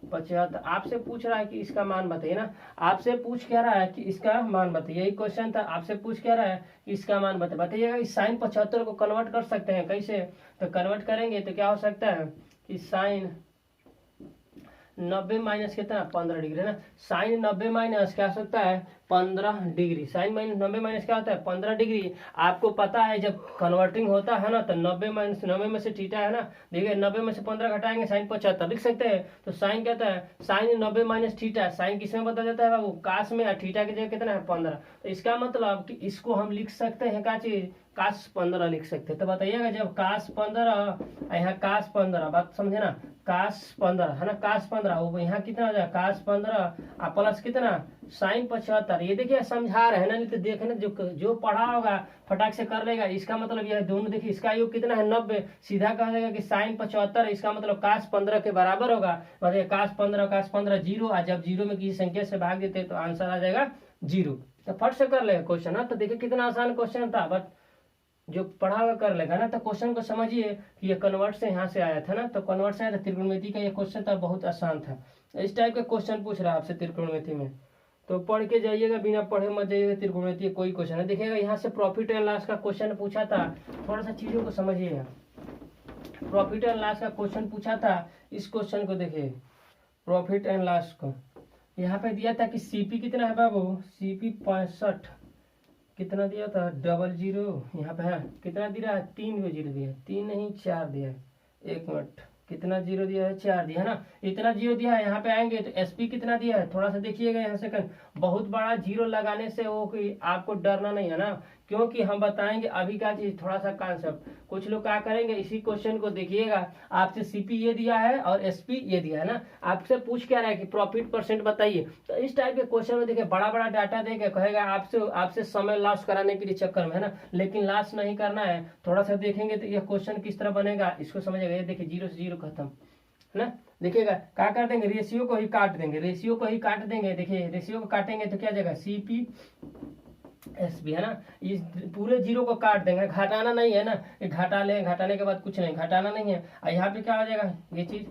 A: 75। आपसे पूछ रहा है कि इसका मान बताइए ना, आपसे पूछ क्या रहा है कि इसका मान बताइए, यही क्वेश्चन था, आपसे पूछ क्या रहा है कि इसका मान बताइएगा। इस साइन 75 को कन्वर्ट कर सकते हैं कैसे, तो कन्वर्ट करेंगे तो क्या हो सकता है कि साइन 90 माइनस कितना 15 डिग्री है ना, साइन 90 माइनस क्या हो सकता है 15 डिग्री, साइन माइनस 90 माइनस क्या होता है 15 डिग्री। आपको पता है जब कन्वर्टिंग होता है ना तो 90 माइनस 90 में से थीटा है ना, देखिए 90 में से 15 घटाएंगे साइन 75 लिख सकते हैं, तो साइन कहता है साइन 90 माइनस थीटा, साइन किसमें बदल जाता है बाबू काश में, थीटा की जगह कितना है 15, तो इसका मतलब कि इसको हम लिख सकते हैं क्या चीज काश 15 लिख सकते हैं। तो बताइएगा जब काश 15 यहाँ काश 15, बात समझे ना, काश 15 है ना, काश 15 वो यहाँ कितना हो जाएगा काश 15 प्लस कितना साइन 75, ये देखिए समझा रहे हैं ना, नहीं तो देखने जो पढ़ा होगा फटाक से कर लेगा। इसका मतलब यह दोनों देखिए इसका योग कितना है 90, सीधा कहा जाएगा कि साइन 75, इसका मतलब काश 15 के बराबर होगा, मतलब काश 15 जीरो, और जब जीरो में किसी संख्या से भाग देते तो आंसर आ जाएगा 0। तो फट से कर लेगा क्वेश्चन ना, तो देखिए कितना आसान क्वेश्चन था, बट जो पढ़ा हुआ कर लेगा ना। तो क्वेश्चन को समझिए कि ये कन्वर्ट से यहाँ से आया था ना, तो कन्वर्ट से आया था, त्रिकोणमिति का ये क्वेश्चन था, बहुत आसान था। इस टाइप का क्वेश्चन पूछ रहा है आपसे त्रिकोणमिति में, तो पढ़ के जाइएगा, बिना पढ़े मत जाइएगा त्रिकोणमिति कोई क्वेश्चन है। देखिएगा यहाँ से प्रॉफिट एंड लॉस का क्वेश्चन पूछा था, थोड़ा सा चीजों को समझिएगा। प्रॉफिट एंड लॉस का क्वेश्चन पूछा था, इस क्वेश्चन को देखिए प्रॉफिट एंड लॉस को, यहाँ पे दिया था कि सीपी कितना है बाबू, सीपी 65 कितना दिया था 00, यहाँ पे है कितना दिया है 3 जीरो दिया है, 3 नहीं 4 दिया है, 1 मिनट कितना जीरो दिया है 4 दिया है ना, इतना जीरो दिया है। यहाँ पे आएंगे तो एसपी कितना दिया है, थोड़ा सा देखिएगा यहाँ से, बहुत बड़ा जीरो लगाने से वो कि आपको डरना नहीं है ना, क्योंकि हम बताएंगे अभी का चीज थोड़ा सा कॉन्सेप्ट। कुछ लोग क्या करेंगे, इसी क्वेश्चन को देखिएगा, आपसे सीपी ये दिया है और एसपी ये दिया है ना, आपसे पूछ क्या रहा है कि प्रॉफिट परसेंट बताइए। तो इस टाइप के क्वेश्चन में देखिए बड़ा बड़ा डाटा देके कहेगा आपसे समय लॉस कराने के लिए चक्कर में, है ना, लेकिन लॉस नहीं करना है। थोड़ा सा देखेंगे तो यह क्वेश्चन किस तरह बनेगा इसको समझिएगा। ये देखिए 0 से 0 खत्म, है ना। देखिएगा क्या कर देंगे, रेशियो को ही काट देंगे, रेशियो को ही काट देंगे। देखिए रेशियो को काटेंगे तो क्या जाएगा, सीपी एसपी, है ना। इस पूरे 0 को काट देंगे, घटाना नहीं है ना, घटा ले, घटाने के बाद कुछ नहीं, घटाना नहीं है। और यहाँ पे क्या आ जाएगा, ये चीज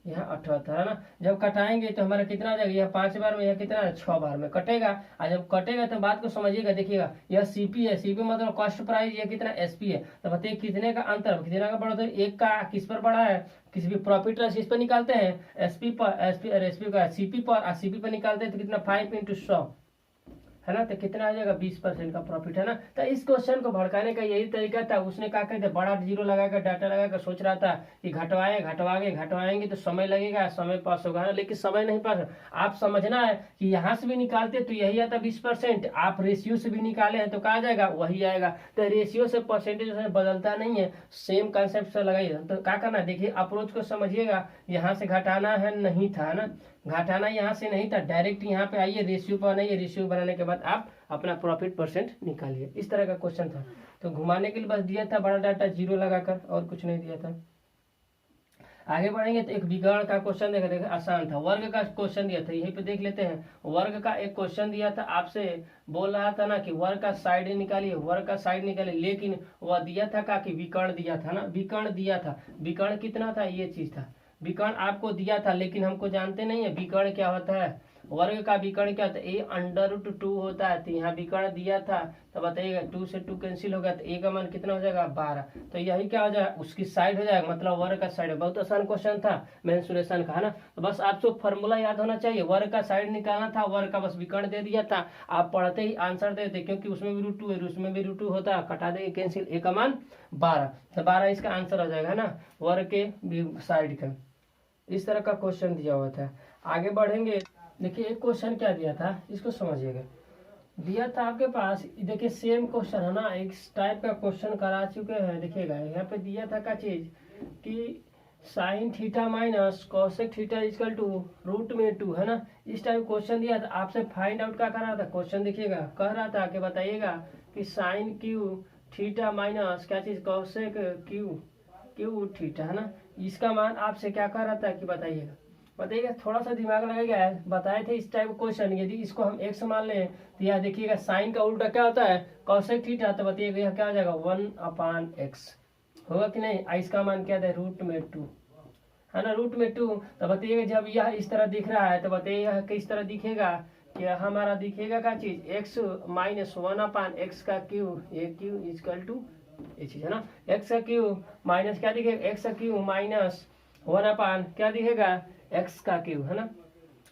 A: यहाँ 78, है ना। जब कटाएंगे तो हमारा कितना आ जाएगा, यह 5 बार में, यह कितना है 6 बार में कटेगा। और जब कटेगा तो बात को समझिएगा, देखिएगा यह सीपी है, सीपी मतलब कॉस्ट प्राइस, ये कितना एसपी है। तो बताइए कितने का अंतर, कितने का बढ़ा, तो एक का किस पर बढ़ा है, किसी भी प्रॉफिट लॉस इस पर निकालते हैं एसपी पर, एसपी का सीपी पर, सीपी पर निकालते हैं तो कितना 5 × 100, है ना। तो कितना आ जाएगा 20% का प्रॉफिट, है ना। तो इस क्वेश्चन को भड़काने का यही तरीका था। उसने क्या कहते बड़ा 0 लगाकर डाटा लगाकर सोच रहा था कि घटवाएंगे तो समय लगेगा, समय पास होगा, लेकिन समय नहीं पास। आप समझना है कि यहाँ से भी निकालते तो यही आता 20%, आप रेशियो से भी निकाले हैं तो कहा जाएगा वही आएगा। तो रेशियो से परसेंटेज बदलता नहीं है, सेम कंसेप्ट से लगाइए। तो क्या करना है, देखिए अप्रोच को समझिएगा, यहाँ से घटाना है नहीं था, है ना, घटाना यहाँ से नहीं था, डायरेक्ट यहाँ पे आइए, रेशियो पर बनाइए, रेशियो बनाने के बाद आप अपना प्रॉफिट परसेंट निकालिए। इस तरह का क्वेश्चन था। तो घुमाने के लिए बस दिया था बड़ा डाटा 0 लगाकर, और कुछ नहीं दिया था। आगे बढ़ेंगे तो एक विकर्ण का क्वेश्चन देखा आसान था। वर्ग का क्वेश्चन दिया था, यहीं पे देख लेते हैं। वर्ग का एक क्वेश्चन दिया था, आपसे बोल रहा था ना कि वर्ग का साइड निकालिए, वर्ग का साइड निकालिए, लेकिन वह दिया था का कि विकर्ण दिया था ना, विकर्ण दिया था। विकर्ण कितना था, ये चीज था, विकर्ण आपको दिया था, लेकिन हमको जानते नहीं है विकर्ण क्या होता है। वर्ग का विकर्ण क्या होता है, a√2 होता है। तो यहाँ विकर्ण दिया था, तो बताइएगा 2 से 2 कैंसिल होगा, तो a का मान कितना हो जाएगा 12। तो यही क्या हो जाएगा, उसकी साइड हो जाएगा, मतलब वर्ग का साइड। बहुत आसान क्वेश्चन था मेंसुरेशन का, है ना। तो बस आपको फॉर्मूला याद होना चाहिए, वर्ग का साइड निकालना था, वर्ग का बस विकर्ण दे दिया था, आप पढ़ते ही आंसर देते, क्योंकि उसमें भी √2 है, उसमें भी √2 होता है, कटा देंगे कैंसिल, a का मान 12, तो 12 इसका आंसर हो जाएगा, है ना, वर्ग के साइड का। इस तरह का क्वेश्चन दिया हुआ था। आगे बढ़ेंगे, देखिए एक क्वेश्चन क्या दिया था इसको समझिएगा। दिया था आपके पास, देखिए सेम क्वेश्चन है ना, एक टाइप का क्वेश्चन करा चुके हैं। देखिएगा यहाँ पे दिया था क्या चीज कि sine theta minus cosec theta equal to √2, है ना। इस टाइप क्वेश्चन दिया था, आपसे फाइंड आउट क्या कर रहा था क्वेश्चन, देखिएगा कह रहा था कि बताइएगा कि साइन क्यू थीटा माइनस क्या चीज कॉसेक क्यू थीटा, है ना, इसका मान आपसे क्या कह रहा था कि बताइएगा। थोड़ा सा दिमाग लगाइएगा, बताए थे इस टाइप क्वेश्चन, यदि इसको हम x मान लें तो यहाँ देखिएगा साइन का उल्टा क्या होता है, कॉसेक थीटा। तो बताइएगा यह क्या हो जाएगा 1/x होगा कि नहीं। इसका मान क्या है √2, है ना, √2। तो बताइएगा जब यह इस तरह दिख रहा है तो बताइएगा किस तरह दिखेगा, कि हमारा दिखेगा क्या चीज x - 1/x का क्यूब, ये क्यू इक्वल टू ये चीज, है ना, x का क्यूब माइनस क्या दिखेगा, x का क्यूब माइनस 1/, क्या दिखेगा x का क्यूब, है ना,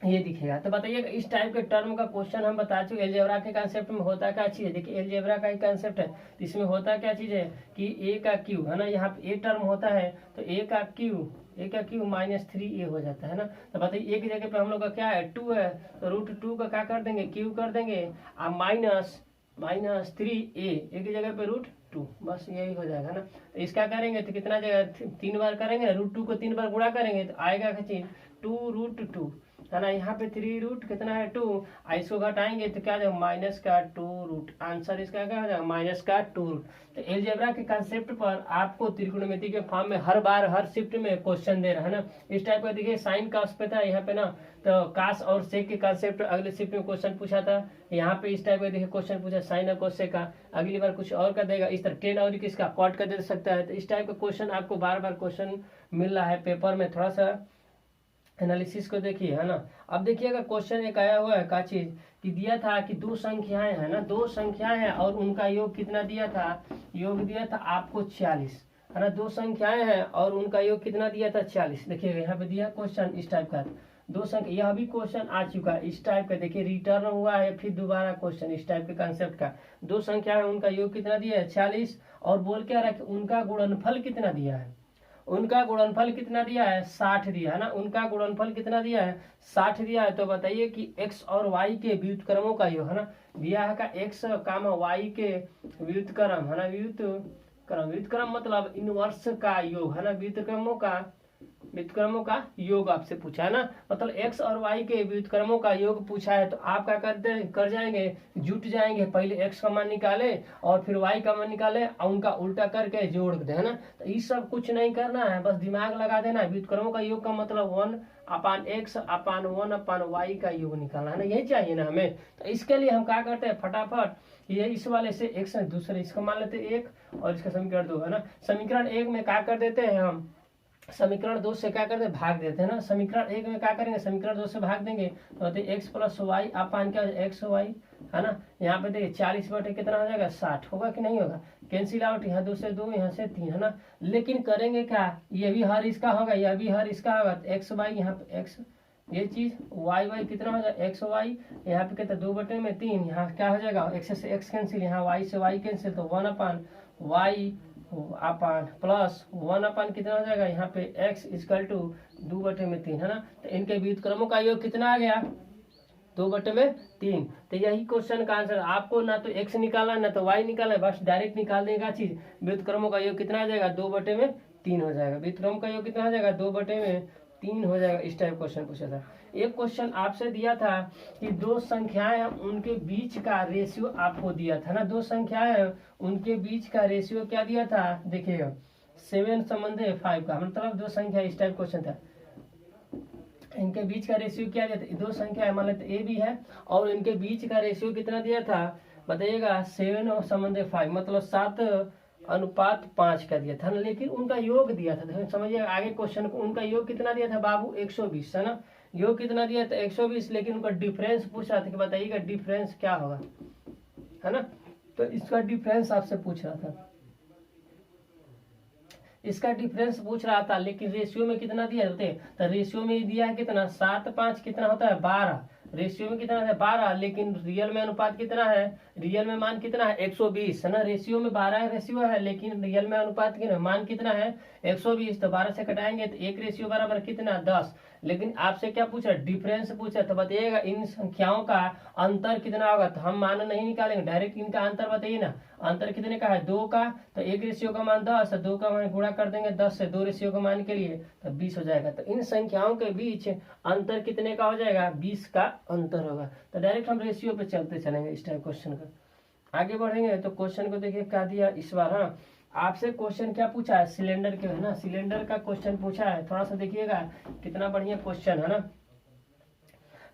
A: ये दिखेगा। तो बताइएगा इस टाइप के टर्म का क्वेश्चन हम बता चुके। अलजेब्रा के कंसेप्ट में होता क्या चीज है, देखिए अलजेब्रा का एक कंसेप्ट है, तो इसमें होता क्या चीज है कि a का क्यूब, है ना, यहाँ पे a टर्म होता है, तो a का क्यूब -3a हो जाता है ना। तो बताइए एक जगह पे हम लोग का क्या है 2 है, तो √2 का क्या कर देंगे, क्यूब कर देंगे, और -3a एक ही जगह पे √2, बस यही हो जाएगा ना। तो इसका करेंगे तो कितना जगह 3 बार करेंगे, √2 को 3 बार गुणा करेंगे तो आएगा क्या चीज 2√2, है ना। यहाँ पे 3 कितना है 2, इसको घटाएंगे तो क्या जाएगा -2√, आंसर इसका क्या हो जाएगा -2√। तो अलजेब्रा के कंसेप्ट पर आपको त्रिकोणमिति के फॉर्म में हर बार हर शिफ्ट में क्वेश्चन दे रहा है ना। इस टाइप का देखिए साइन कास पे था यहाँ पे ना, तो कास और सेक के कंसेप्ट अगले शिफ्ट में क्वेश्चन पूछा था, यहाँ पे इस टाइप का देखिए क्वेश्चन पूछा साइन और कोसेक का, अगली बार कुछ और का देगा, इस तरह टेन और किसका कॉट का दे सकता है। तो इस टाइप का क्वेश्चन आपको बार बार क्वेश्चन मिल रहा है पेपर में, थोड़ा सा एनालिसिस को देखिए, है ना। अब देखिएगा क्वेश्चन एक आया हुआ है का चीज कि दिया था कि 2 संख्याएं है ना, 2 संख्याएं हैं और उनका योग कितना दिया था, योग दिया था आपको 46, है ना। 2 संख्याएं हैं और उनका योग कितना दिया था 46। देखिएगा यहाँ पे दिया क्वेश्चन इस टाइप का, 2 संख्या, यह भी क्वेश्चन आ चुका है इस टाइप का, देखिए रिटर्न हुआ है फिर दोबारा क्वेश्चन इस टाइप के कंसेप्ट का। 2 संख्या है उनका योग कितना दिया है 46, और बोल क्या रहा है कि उनका गुणनफल कितना दिया है, उनका गुणनफल कितना दिया है 60 दिया है ना, उनका गुणनफल कितना दिया है 60 दिया है। तो बताइए कि x और y के व्युत्क्रमों का योग है ना, दिया है का x कामा y के व्युत्क्रम है ना, व्युत्क्रम मतलब इनवर्स का योग है ना, व्युत्क्रमों का योग आपसे पूछा है ना, मतलब x और y के व्युत्क्रमों का योग पूछा है। तो आप क्या कर जाएंगे, जुट जाएंगे, पहले x का मान निकाले और फिर y का मान निकाले और उनका उल्टा करके जोड़ दे है ना। तो ये सब कुछ नहीं करना है, बस दिमाग लगा देना है। व्युत्क्रमों का योग का मतलब 1/x/1/y का योग निकालना है ना, यही चाहिए ना हमें। तो इसके लिए हम क्या करते हैं, फटाफट ये इस वाले से x दूसरे इसका मान लेते हैं 1 और इसका समीकरण 2 है ना। समीकरण 1 में क्या कर देते हैं हम, समीकरण 2 से क्या करते हैं भाग देते हैं ना। समीकरण 1 में क्या करेंगे, समीकरण 2 से भाग देंगे तो x + y अपान क्या x y है ना। यहाँ पे देखिए 40 बटे कितना हो जाएगा 60 होगा कि नहीं होगा, कैंसिल आउट, यहाँ 2 से 2 यहाँ से 3 है ना। लेकिन करेंगे क्या, ये भी हर इसका होगा, यह भी हर इसका होगा। तो x y यहाँ पे x ये चीज y कितना हो जाएगा x y, यहाँ पे कहते 2/3, यहाँ क्या हो जाएगा x से x कैंसिल, यहाँ y से y कैंसिल, तो 1/y अपान प्लस 1 कितना हो जाएगा यहाँ पे x = 2/3 है ना। तो इनके व्युत्क्रमों का योग कितना आ गया 2/3। तो यही क्वेश्चन का आंसर, आपको ना तो x निकालना ना तो y निकालना, बस डायरेक्ट निकाल देगा चीज। व्युत्क्रमों का योग कितना आ जाएगा 2/3 हो जाएगा, व्युत्क्रम का योग कितना हो जाएगा 2/3 हो जाएगा। इस टाइप क्वेश्चन पूछा था। एक क्वेश्चन आपसे दिया था कि दो संख्याएं उनके बीच का रेशियो आपको दिया था ना, दो संख्याएं उनके बीच का रेशियो क्या दिया था, देखिएगा 7/5 का, मतलब दो संख्या, इस टाइप क्वेश्चन था। इनके बीच का रेशियो क्या दिया था, दो संख्या मान लेते ए भी है और इनके बीच का रेशियो कितना दिया था बताइएगा 7/5, मतलब 7:5 का दिया था ना। लेकिन उनका योग दिया था, समझिए आगे क्वेश्चन को, उनका योग कितना दिया था बाबू 120 है ना, योग कितना दिया था 120। लेकिन उनका डिफरेंस पूछ रहा था कि बताइएगा डिफरेंस क्या होगा है ना। तो इसका डिफरेंस आपसे पूछ रहा था, इसका डिफरेंस पूछ रहा था। लेकिन रेशियो में कितना दिया होते, तो रेशियो में दिया है कितना 7/5 कितना होता है 12, रेशियो में कितना है 12। लेकिन रियल में अनुपात कितना है, रियल में मान कितना है 120 है ना। रेशियो में 12 रेशियो है, लेकिन रियल में अनुपात कितना मान कितना है 120। तो 12 से कटाएंगे तो एक रेशियो बराबर कितना 10। लेकिन आपसे क्या पूछा, डिफरेंस पूछा, तो बताइएगा इन संख्याओं का अंतर कितना होगा। तो हम मान नहीं निकालेंगे, डायरेक्ट इनका अंतर बताइए ना। अंतर कितने का है 2 का, तो एक रेशियो का मान 10, 2 का मान गुणा कर देंगे 10 से, 2 रेशियो का मान के लिए तो 20 हो जाएगा। तो इन संख्याओं के बीच अंतर कितने का हो जाएगा 20 का अंतर होगा। तो डायरेक्ट हम रेशियो पे चलते चलेंगे इस टाइप क्वेश्चन का। आगे बढ़ेंगे तो क्वेश्चन को देखिए क्या दिया इस बार। हाँ, आपसे क्वेश्चन क्या पूछा है, सिलेंडर के है ना, सिलेंडर का क्वेश्चन पूछा है। थोड़ा सा देखिएगा कितना बढ़िया क्वेश्चन है ना।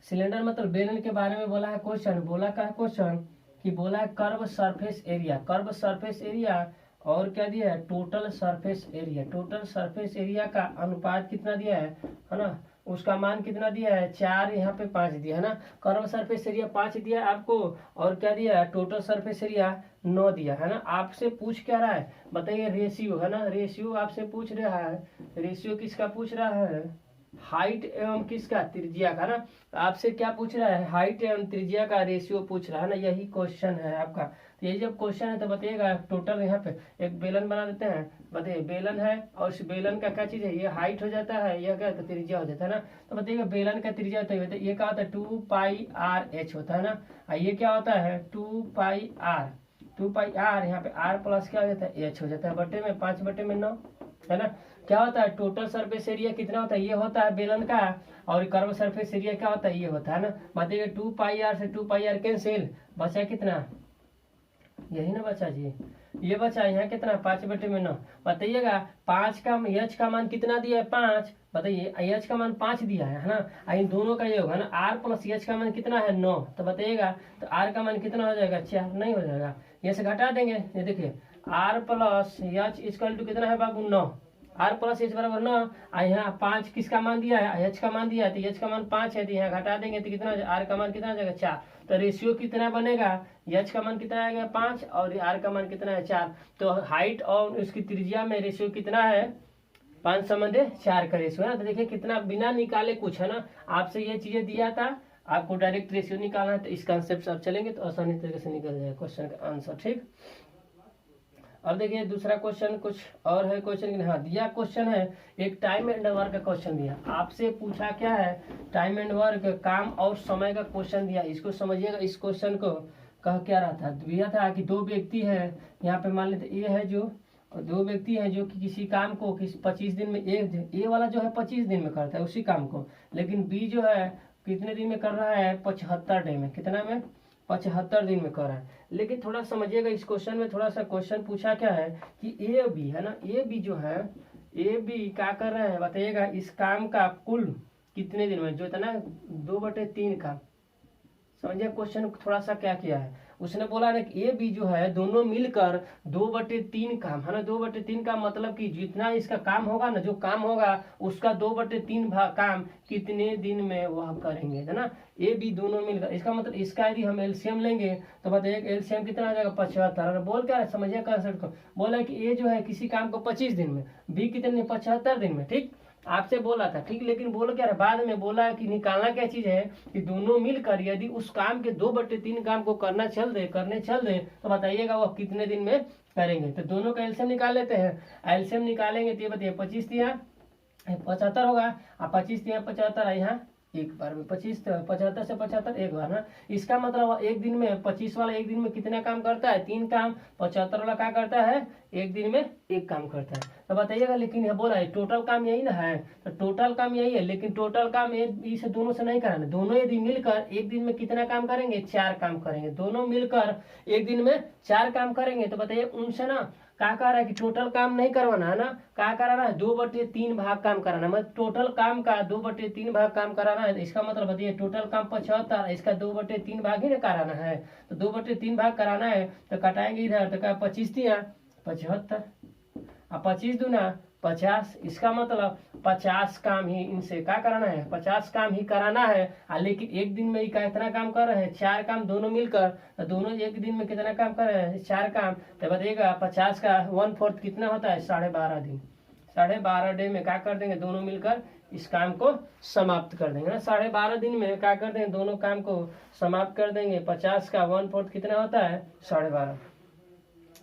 A: सिलेंडर मतलब बेलन के बारे में बोला है क्वेश्चन, बोला का क्वेश्चन कि बोला है curve surface area, curve surface area और क्या दिया है total surface area, total surface area का अनुपात कितना दिया है ना, उसका मान कितना दिया है 4, यहाँ पे 5 दिया है ना। कर्व सरफेस एरिया 5 दिया है आपको और क्या दिया है टोटल सरफेस एरिया 9 दिया है ना। आपसे पूछ क्या रहा है बताइए, रेशियो है ना, रेशियो आपसे पूछ रहा है। रेशियो किसका पूछ रहा है, हाइट एवं किसका त्रिज्या का ना। आपसे क्या पूछ रहा है, हाइट एवं त्रिज्या का रेशियो पूछ रहा है ना, यही क्वेश्चन है आपका। तो ये जब क्वेश्चन है तो बताइएगा टोटल, यहाँ पे एक बेलन बना देते हैं, बताइए बेलन है और इस बेलन का क्या चीज है, ये हाइट हो जाता है, यह क्या तो त्रिज्या हो जाता है ना। तो बताइएगा बेलन का त्रिज्या होता है, ये क्या होता है 2πr/h होता है ना, और ये क्या होता है 2πr, 2πr, यहाँ पे r प्लस क्या हो जाता है h हो जाता है, बटे में 5/9 है ना। क्या होता है टोटल सरफेस एरिया कितना होता है, ये होता है बेलन का, और कर्व सरफेस एरिया क्या होता है ये होता है ना। बताइए 2πr से 2πr कैंसिल, बचा कितना, यही ना बचा जी, ये बचा यहाँ कितना 5/9। बताइएगा 5 का h का मान कितना दिया है 5, बताइए h का मान 5 दिया है ना, इन दोनों का योग है ना, r प्लस h का मान कितना है 9। तो बताइएगा तो r का मान कितना हो जाएगा 4, नहीं हो जाएगा, ये से घटा देंगे। ये देखिए r plus h equal to कितना है बाबू 9, r प्लस h बराबर 9, यहाँ 5 किसका मान दिया है h का मान दिया है, तो h का मान 5 है, तो यहाँ घटा देंगे तो कितना r का मान कितना हो जाएगा 4। तो रेशियो कितना बनेगा, h का मान कितना आएगा 5 और r का मान कितना है 4। तो हाइट और उसकी त्रिज्या में रेशियो कितना है 5/4 का रेशियो है ना। तो देखिए कितना बिना निकाले कुछ है ना, आपसे ये चीजें दिया था, आपको डायरेक्ट रेशियो निकालना है, तो इस कॉन्सेप्ट से आप चलेंगे तो आसानी तरीके से निकल जाएगा क्वेश्चन का आंसर। ठीक, और देखिए दूसरा क्वेश्चन कुछ और है क्वेश्चन, हाँ दिया क्वेश्चन है एक टाइम एंड वर्क का क्वेश्चन दिया, आपसे पूछा क्या है टाइम एंड वर्क काम और समय का क्वेश्चन दिया। इसको समझिएगा, इस क्वेश्चन को कह क्या रहा था, दिया था कि दो व्यक्ति है, यहाँ पे मान लेते ए है जो, दो व्यक्ति हैं जो कि किसी काम को 25 दिन में, ए वाला जो है 25 दिन में करता है उसी काम को, लेकिन बी जो है कितने दिन में कर रहा है 75 डे में, कितना में 75 दिन में कर रहा है। लेकिन थोड़ा समझिएगा इस क्वेश्चन में, थोड़ा सा क्वेश्चन पूछा क्या है कि ए बी है ना, ए बी जो है, ए बी क्या कर रहे हैं बताइएगा, इस काम का कुल कितने दिन में, जो इतना 2/3 काम, समझिए क्वेश्चन थोड़ा सा क्या किया है, उसने बोला ना कि ए बी जो है दोनों मिलकर 2/3 काम है ना, 2/3 का मतलब कि जितना इसका काम होगा ना, जो काम होगा उसका 2/3 काम कितने दिन में वह करेंगे है ना, ए बी दोनों मिलकर, इसका मतलब इसका यदि हम एलसीएम लेंगे तो बताइए एलसीएम कितना आ जाएगा 75। बोल क्या है समझिए कंसेप्ट को, बोला कि ए जो है किसी काम को 25 दिन में, बी कितने 75 दिन में, ठीक आपसे बोला था ठीक, लेकिन बोलो क्या बाद में बोला कि निकालना क्या चीज है कि दोनों मिलकर यदि उस काम के 2/3 काम को करने चल दे तो बताइएगा वह कितने दिन में करेंगे। तो दोनों का एलसीएम निकाल लेते हैं, एलसीएम निकालेंगे तो ये बताइए 25 दिया 75 होगा, और 25 दिया 75 यहाँ एक बार में 25, 75 से 75 एक बार ना, इसका मतलब एक दिन में 25 वाला एक दिन में कितना काम करता है 3 काम, 75 वाला क्या करता है एक दिन में 1 काम करता है। तो बताइएगा लेकिन यह बोला है टोटल काम यही ना है, तो टोटल काम यही है, लेकिन टोटल काम इसे दोनों से नहीं कराना, दोनों यदि मिलकर एक दिन में कितना काम करेंगे 4 काम करेंगे, दोनों मिलकर एक दिन में 4 काम करेंगे। तो बताइए उनसे ना क्या कह रहा है कि टोटल काम नहीं करवाना है ना, क्या कराना है 2/3 भाग काम कराना, मतलब टोटल काम का 2/3 भाग काम कराना है। इसका मतलब बताइए टोटल काम 75, इसका 2/3 भाग ही ना कराना है, तो 2/3 भाग कराना है तो कटाएंगे इधर, तो क्या 25 दिया 75 और 25 दूना 50, इसका मतलब 50 काम ही इनसे क्या कराना है 50 काम ही कराना है। लेकिन एक दिन में ही इतना काम कर रहे हैं 4 काम दोनों मिलकर, तो दोनों एक दिन में कितना काम कर रहे हैं 4 काम, तो बताइएगा 50 का 1/4 कितना होता है 12.5 दिन, 12.5 डे में क्या कर देंगे दोनों मिलकर इस काम को समाप्त कर देंगे ना, 12.5 दिन में क्या कर देंगे दोनों काम को समाप्त कर देंगे। 50 का 1/4 कितना होता है 12.5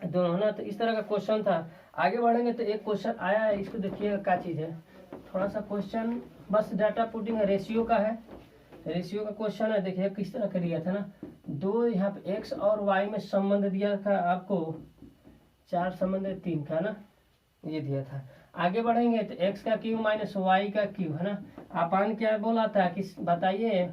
A: दोनों ना। तो इस तरह का क्वेश्चन था। आगे बढ़ेंगे तो एक क्वेश्चन आया है, इसको देखिएगा क्या चीज है, थोड़ा सा क्वेश्चन बस डाटा पुटिंग है, रेशियो का है, रेशियो का क्वेश्चन है। देखिए किस तरह का दिया था ना, दो यहाँ पे एक्स और वाई में संबंध दिया था आपको, 4 संबंध 3 का ना ये दिया था। आगे बढ़ेंगे तो एक्स का क्यूब माइनस वाई का क्यूब है ना, अपान क्या बोला था कि बताइए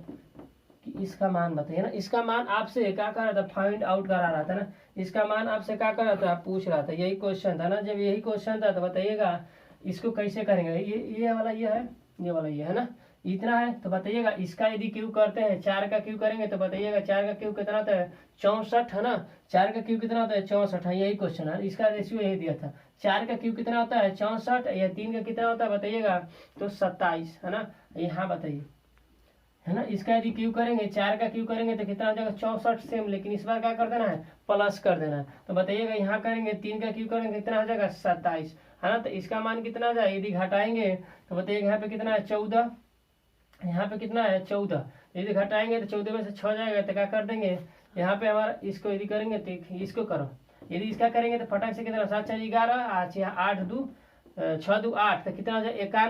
A: कि इसका मान बताइए ना, इसका मान आपसे क्या कर रहा था फाइंड आउट करा रहा था ना, इसका मान आपसे क्या कर रहा था पूछ रहा था, यही क्वेश्चन था ना। जब यही क्वेश्चन था तो बताइएगा इसको कैसे करेंगे, ये वाला ये है, ये वाला ये है ना, इतना है तो बताइएगा इसका यदि क्यूब करते हैं 4 का क्यूब करेंगे तो बताइएगा 4 का क्यूब कितना होता है 64 है ना, 4 का क्यूब कितना होता है 64 है, यही क्वेश्चन है, इसका रेशियो यही दिया था। 4 का क्यूब कितना होता है 64, या 3 का कितना होता है बताइएगा तो 27 है ना, यहाँ बताइए है ना। इसका यदि क्यूब करेंगे 4 का क्यूब करेंगे तो कितना हो जाएगा 64 सेम, लेकिन इस बार क्या कर देना है प्लस कर देना है। तो बताइएगा यहाँ करेंगे 3 का क्यूब करेंगे कितना हो जाएगा 27 है ना, तो इसका मान कितना जाए यदि घटाएंगे तो बताइएगा यहाँ पे कितना है 14, यहाँ पे कितना है 14, यदि घटाएंगे तो 14 में से 6 जाएगा तो क्या कर देंगे यहाँ पे हमारा इसको यदि करेंगे तो इसको करो, यदि इसका करेंगे तो फटाक से कितना 7 4 11 8 2 6 2 8 तो कितना हो जाएगा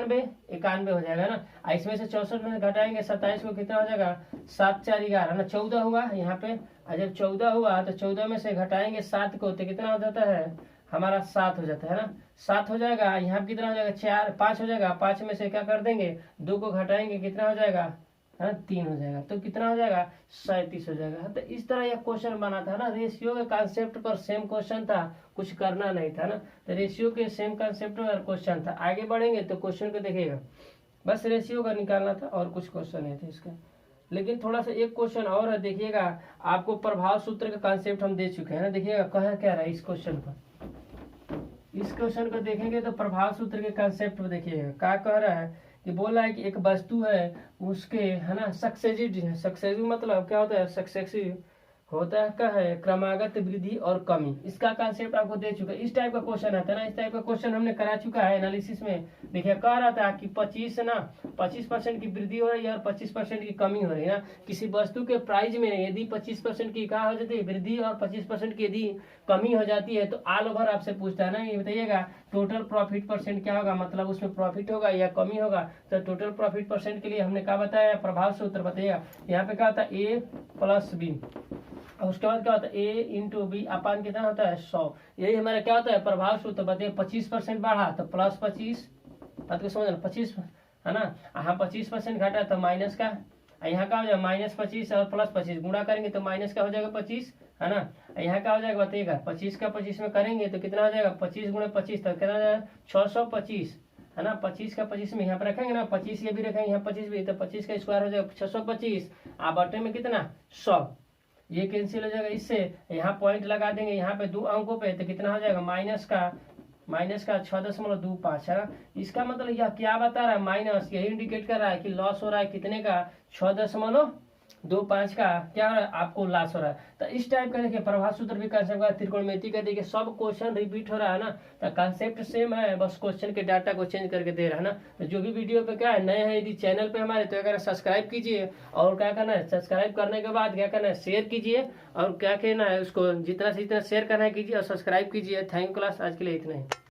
A: 91 हो जाएगा ना। इसमें से 64 में घटाएंगे 27 को कितना हो जाएगा 7 4 11 ना 14 हुआ यहाँ पे, जब 14 हुआ तो 14 में से घटाएंगे 7 को तो कितना हो जाता है हमारा 7 हो जाता है ना, 7 हो जाएगा। यहाँ कितना हो जाएगा 5 हो जाएगा, 5 में से क्या कर देंगे 2 को घटाएंगे कितना हो जाएगा है 3 हो जाएगा, तो कितना हो जाएगा 37 हो जाएगा। तो इस तरह यह क्वेश्चन बना था ना, रेशियो के कॉन्सेप्ट पर सेम क्वेश्चन था, कुछ करना नहीं था ना, तो रेशियो के सेम कॉन्सेप्ट पर क्वेश्चन था। आगे बढ़ेंगे तो क्वेश्चन को देखिएगा, बस रेशियो का निकालना था और कुछ क्वेश्चन नहीं थे इसका। लेकिन थोड़ा सा एक क्वेश्चन और है, देखिएगा आपको प्रभाव सूत्र का कॉन्सेप्ट हम दे चुके हैं ना, देखिएगा कह क्या रहा है इस क्वेश्चन पर, इस क्वेश्चन को देखेंगे तो प्रभाव सूत्र के कॉन्सेप्ट पर देखिएगा क्या कह रहा है कि बोला है कि एक वस्तु है उसके है ना सक्सेसिव मतलब क्या होता है सक्सेसिव होता है क्या है क्रमागत वृद्धि और कमी। इसका कंसेप्ट आपको दे चुका है। इस टाइप का क्वेश्चन आता है ना, इस टाइप का क्वेश्चन हमने करा चुका है एनालिसिस में। देखिए कह रहा था कि 25% की वृद्धि हो रही है और 25% की कमी हो रही है ना। किसी वस्तु के प्राइस में यदि 25% की क्या हो जाती है वृद्धि और 25% की यदि कमी हो जाती है तो ऑल ओवर आपसे पूछता है ना, ये बताइएगा टोटल प्रॉफिट परसेंट क्या होगा, मतलब उसमें प्रॉफिट होगा या कमी होगा। तो टोटल प्रॉफिट परसेंट के लिए हमने क्या बताया, प्रभाव सूत्र बताइएगा। यहाँ पे क्या होता है ए प्लस बी, और उसके बाद क्या होता है ए इंटू बी अपान कितना होता है 100। यही हमारा क्या होता है प्रभाव सूत्र बताइए। 25% बढ़ा तो प्लस 25, बात को समझना 25 है ना। हाँ 25% घटा तो माइनस का, यहाँ का हो जाएगा -25 और +25 गुणा करेंगे तो माइनस का हो जाएगा 25 है ना। यहाँ का हो जाएगा बताइएगा 25 का 25 में करेंगे तो कितना हो जाएगा 25 गुणे 25 तो कितना हो जाएगा 625 है ना। 25 का 25 में यहाँ पर रखेंगे ना, 25 ये भी रखेंगे यहाँ 25 भी, तो 25 का स्क्वायर हो जाएगा 625 आ बटे में कितना 100, ये कैंसिल हो जाएगा इससे। यहाँ पॉइंट लगा देंगे यहाँ पे 2 अंकों पे तो कितना हो जाएगा माइनस का 6.25 है ना। इसका मतलब यह क्या बता रहा है माइनस, यही इंडिकेट कर रहा है कि लॉस हो रहा है कितने का 6.25 का क्या हो रहा है आपको लॉस हो रहा है। तो इस टाइप का देखिए प्रभाव सूत्र भी कंसेप्ट का, त्रिकोणमिति का देखिए सब क्वेश्चन रिपीट हो रहा है ना। तो कंसेप्ट सेम है, बस क्वेश्चन के डाटा को चेंज करके दे रहा है ना। तो जो भी वीडियो पे क्या है नए हैं यदि चैनल पे हमारे तो अगर सब्सक्राइब कीजिए, और क्या करना है सब्सक्राइब करने के बाद क्या करना है शेयर कीजिए, और क्या कहना है उसको जितना से जितना शेयर करना है कीजिए और सब्सक्राइब कीजिए। थैंक क्लास आज के लिए इतना ही।